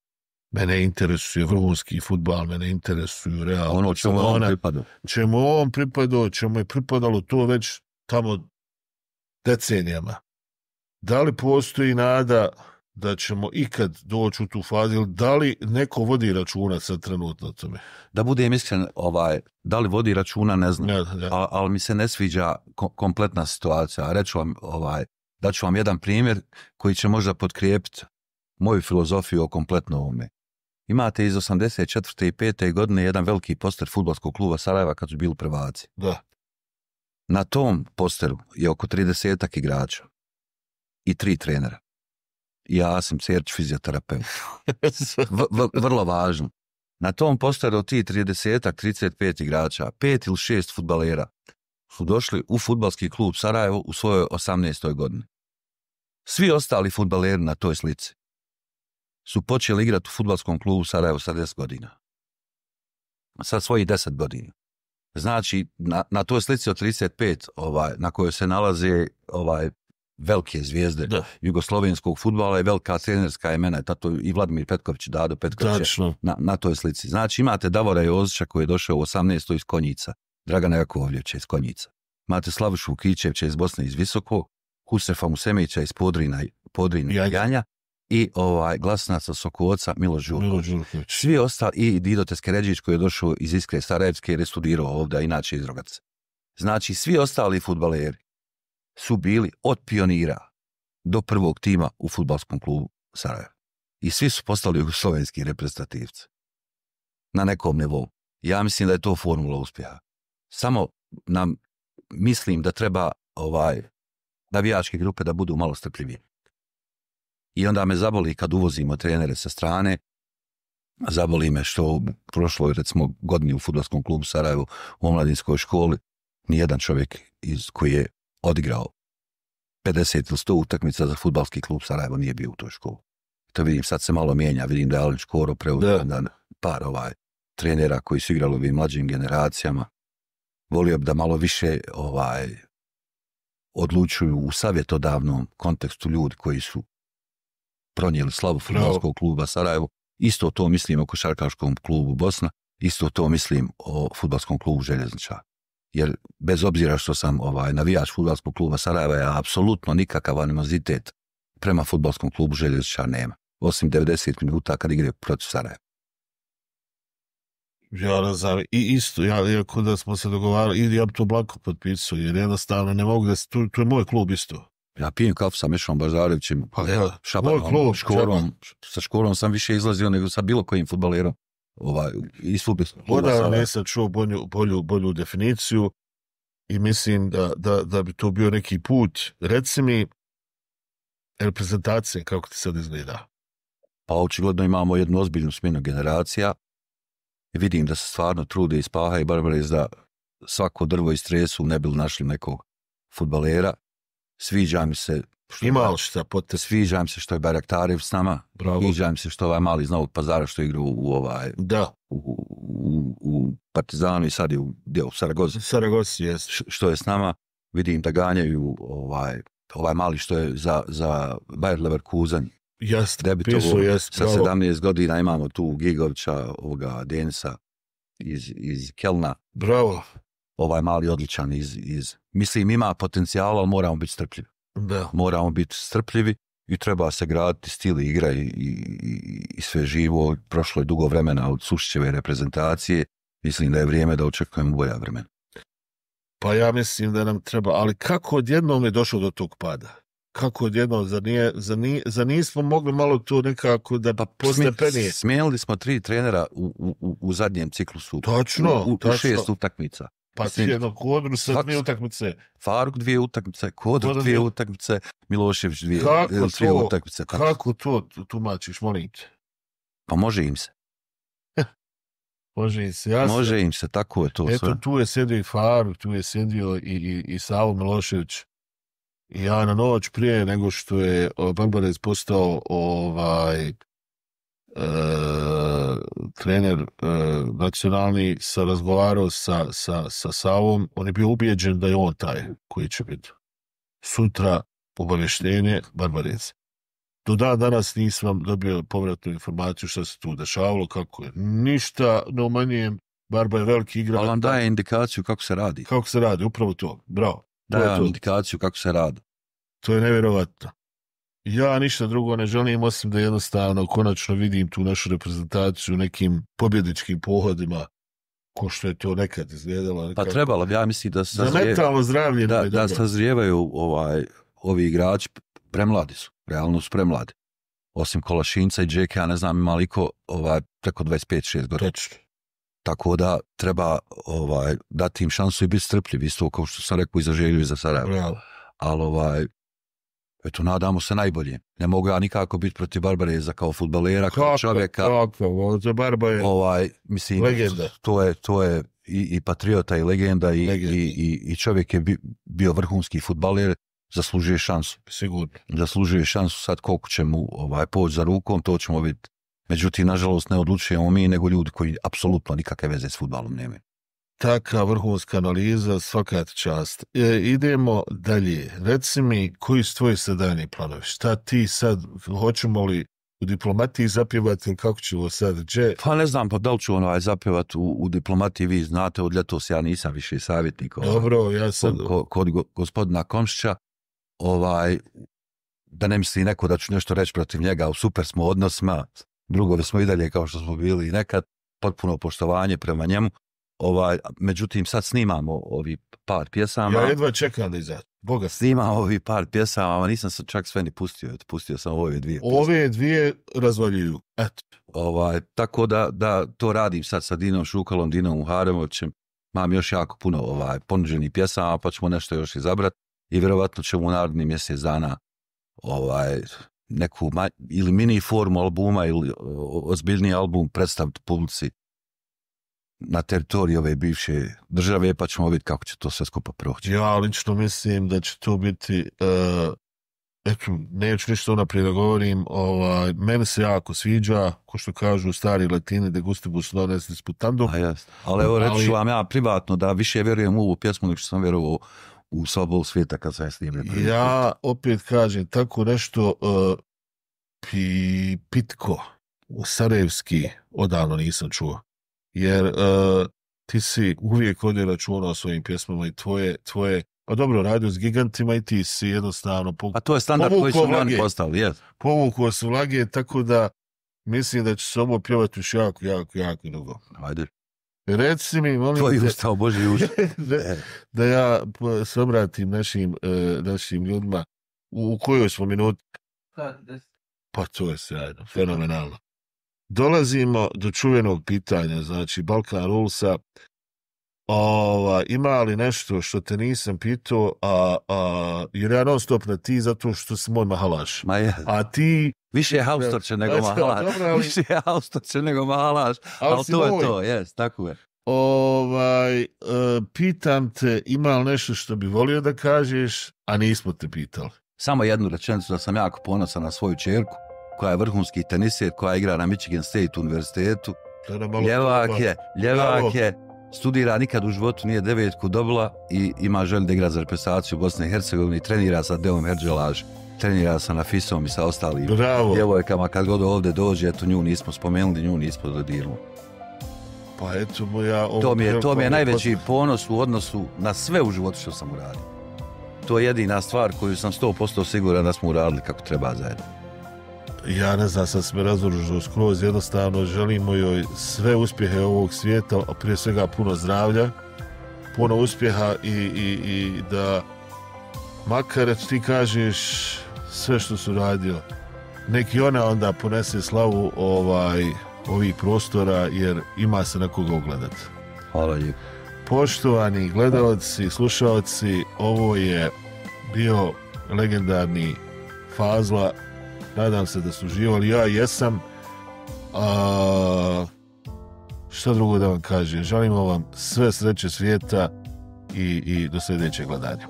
Mene interesuje vrhunski fudbal, mene interesuju Real. Ono čemu on pripadao. Čemu je pripadalo to već tamo decenijama. Da li postoji nada da ćemo ikad doći u tu fazu, ili da li neko vodi računa sad trenutno o tome? Da budem iskren, da li vodi računa, ne znam, ali mi se ne sviđa kompletna situacija. Reću vam, daću vam jedan primjer koji će možda potkrijepiti moju filozofiju o kompletno ovome. Imate iz 84. i 5. godine jedan veliki poster fudbalskog kluba Sarajeva kad su bili prvaci. Da. Na tom posteru je oko 30 igrača i 3 trenera. I Asim Cerć, fizioterapeut. Vrlo važno. Na tom posteru od tih 35 igrača, 5 ili 6 fudbalera su došli u fudbalski klub Sarajevo u svojoj 18. godini. Svi ostali fudbaleri na toj slici su počeli igrati u fudbalskom klubu Sarajevo sa 10 godina. Sa svojih 10 godina. Znači, na toj slici od 35, na kojoj se nalaze velike zvijezde jugoslovenskog fudbala i velika trenerska imena, tato i Vladimir Petković, Dado Petković na toj slici. Znači imate Davora Jozića koji je došao u 18. iz Konjica, Dragana Jakovljevića iz Konjica. Imate Slavušu Kićevića iz Bosne iz Visoko, Husefa Musemića iz Podrina Janja i Glasnaca Sokoca Miloš Đurković. Svi ostali, i Dido Teskeređić koji je došao iz Iskre Sarajevske jer je studirao ovdje, inače iz Rogaca. Znači svi ostali fudbaleri su bili od pionira do prvog tima u fudbalskom klubu Sarajevo. I svi su postali jugoslovenski reprezentativci. Na nekom nivou. Ja mislim da je to formula uspjeha. Samo mislim da treba navijačke grupe da budu malo strpljivije. I onda me zaboli kad uvozimo trenere sa strane, zaboli me što u prošloj, recimo, godini u fudbalskom klubu Sarajevo u omladinskoj školi nijedan čovjek koji je odigrao 50 ili 100 utakmica za fudbalski klub Sarajevo nije bio u toj školi. To vidim, sad se malo mijenja, vidim da je Alen Škoro preuzeo par trenera koji su igrali u ovim mlađim generacijama. Volio bi da malo više odlučuju u savjetodavnom kontekstu ljudi koji su pronijeli slavu fudbalskog kluba Sarajevo. Isto to mislim o košarkaškom klubu Bosna, isto to mislim o fudbalskom klubu Željezničar. Jer bez obzira što sam navijač fudbalskog kluba Sarajeva, ja apsolutno nikakav animozitet prema fudbalskom klubu Željezničar nema. Osim 90 minuta kad igre protiv Sarajeva. Ja ne znam, i isto, iako da smo se dogovarali, ja bi to blanko potpisao, jer jednostavno ne mogu da se, to je moj klub isto. Ja pijem kafu sa Mešom Bažarevićem, Šabanom, sa Škorom sam više izlazio nego sa bilo kojim fudbalerom iz fudbalskog kluba Sarajeva. Odavno nisam čuo bolju definiciju i mislim da bi to bio neki put. Reci mi, reprezentacije, kako ti sad izgleda? Pa očigledno imamo jednu ozbiljnu smjenu generacija. Vidim da se stvarno trude i Spaha i Barbarez da svako drvo istresu ne bi našli nekog fudbalera. Sviđa mi se sviđa mi se što je Bayraktarev s nama. Sviđa mi se što mali iz Novog Pazara što igra u Partizanu i sad je u Saragosi jest. Što je s nama. Vidim da ganjaju mali što je za Bayer Leverkusen. Debitovao sa 17 godina. Imamo tu Gigovića, Denisa iz Kelna. Bravo. Mali odličan mislim ima potencijala, ali moramo biti strpljivi. Da. Moramo biti strpljivi i treba se graditi stil igra i sve živo. Prošlo je dugo vremena od Sušićeve reprezentacije. Mislim da je vrijeme da očekujemo bolja vremena. Pa ja mislim da nam treba, ali kako odjednom je došlo do tog pada? Kako odjednom, za nismo mogli malo to nekako da postepenije? Smijenili smo 3 trenera u zadnjem ciklusu. Točno. U 6 utakmica. Pa ti jedno Kodru sa 2 utakmice. Faruk 2 utakmice, Kodru 2 utakmice, Milošević 3 utakmice. Kako to tumačiš, molim te? Pa može im se. Može im se, tako je to. Eto, sve. Tu je sjedio i Faruk, tu je sjedio i Savo Milošević. I ja na noć prije nego što je Barbarez postao trener nacionalni, razgovarao sa Savom, on je bio ubijeđen da je on taj koji će biti sutra obavještenje Barbarez. Do danas nisam dobio povratnu informaciju što se tu dešavalo, kako je. Ništa, ne umanjujem, Barba je veliki igrač. Ali on daje indikaciju kako se radi. Kako se radi, upravo to, bravo. Daje indikaciju kako se radi. To je nevjerovatno. Ja ništa drugo ne želim, osim da jednostavno konačno vidim tu našu reprezentaciju u nekim pobjedničkim pohodima, ko što je to nekad izgledalo. Pa trebalo, ja mislim da za mentalno zdravlje. Da sazrijevaju ovi igrači, premladi su, realno su premladi. Osim Kolašinca i Džeke, ja ne znam ima li ko preko 25-6 godina. Točno. Tako da treba dati im šansu i biti strpljiv, isto kao što sam rekao i za Želju i za Sarajevo. Bravo. Ali eto, nadamo se najbolje. Ne mogu ja nikako biti protiv Barbareza kao fudbalera, kao čovjeka. Kako, za Barba je mislim, legenda. To je i patriota i legenda i čovjek je bio vrhunski fudbaler, zaslužuje šansu. Sigurno. Zaslužuje šansu, sad koliko će mu poći za rukom, to ćemo vidjeti. Međutim, nažalost, ne odlučujemo mi, nego ljudi koji apsolutno nikakve veze s fudbalom nemaju. taka vrhunska analiza, svaka ti čast. Idemo dalje. Reci mi, koji su tvoji sadani planovi? Šta ti sad, hoćemo li u diplomatiji zapjevati, kako ćemo sad? Pa ne znam, pa da li ću zapjevati u diplomatiji, vi znate, od ljetos ja nisam više savjetnik. Dobro, ja sam... Kod gospodina Komšića, da ne misli neko da ću nešto reći protiv njega, u super smo odnosima, drugovi smo i dalje kao što smo bili i nekad, potpuno poštovanje prema njemu. Međutim, sad snimamo ovi par pjesama. Ja jedva čekam da izađe. Boga. Snimam ovi par pjesama, nisam se čak sve ni pustio sam ove dvije pjesme. Ove dvije razvaljuju. Eto. Tako da to radim sad sa Dinom Šukalom, Dinom Haremovićem. Mam još jako puno ponuđenih pjesama, pa ćemo nešto još izabrati i vjerovatno ćemo u narednih mjesec dana neku ili mini formu albuma ili ozbiljniji album predstaviti publici na teritoriji ove bivše države, pa ćemo vidjeti kako će to sve skupa proći. Ja lično mislim da će to biti, neću ništa unaprijed da govorim, meni se jako sviđa, ko što kažu stari Latini, de gustibus non est disputandum. Ali evo reći ću vam ja privatno da više vjerujem u ovu pjesmu nego što sam vjerovao u Slobodu svijeta kad sam je snimio. Ja opet kažem tako nešto pitko, sarajevski, odavno nisam čuo. Jer ti si uvijek vodio računa o svojim pjesmama i tvoje, pa dobro, radio s gigantima i ti si jednostavno a to je standard koji su oni postali, jes. Povukao su vlage, tako da mislim da će se ovo pjevati još jako dugo. Ajde. Reci mi, molim tvoj ustao, Boži uš. da ja se obratim našim ljudima. U kojoj smo minuti? Pa to je sjajno, fenomenalno. Dolazimo do čuvenog pitanja, znači Balkan Rulesa. Ima li nešto što te nisam pitao, jer ja non stop na ti zato što si moj mahalaš. A ti... Više je haustorče nego mahalaš. Više je haustorče nego mahalaš, ali to je to, jes, tako je. Pitam te, ima li nešto što bi volio da kažeš, a nismo te pitali? Samo jednu rečenicu, da sam jako ponosan na svoju čerku, koja je vrhunski teniser, koja igra na Michigan State univerzitetu. Ljevak je, studira, nikad u životu nije 9 dobila i ima želju da igra za reprezentaciju Bosne i Hercegovine i trenira sa Deom Herđelaž, trenira sa Nafisom i sa ostalim djevojkama. Kad god ovdje dođe, eto nju nismo spomenuli, nju nismo dodirali. Pa eto to mi je najveći ponos u odnosu na sve u životu što sam uradio. To je jedina stvar koju sam 100% siguran da smo uradili kako treba zajedno. Ja ne znam, sad sme razoružao skroz, jednostavno želimo joj sve uspjehe ovog svijeta, a prije svega puno zdravlja, puno uspjeha i da makar ti kažeš sve što su radio, neki ona onda ponese slavu ovih prostora, jer ima se na koga ugledati. Hvala lijepo. Poštovani gledalci, slušalci, ovo je bio legendarni Fazla. Nadam se da su uživali, ja jesam. Šta drugo da vam kažem? Želimo vam sve sreće svijeta i do sljedećeg gledanja.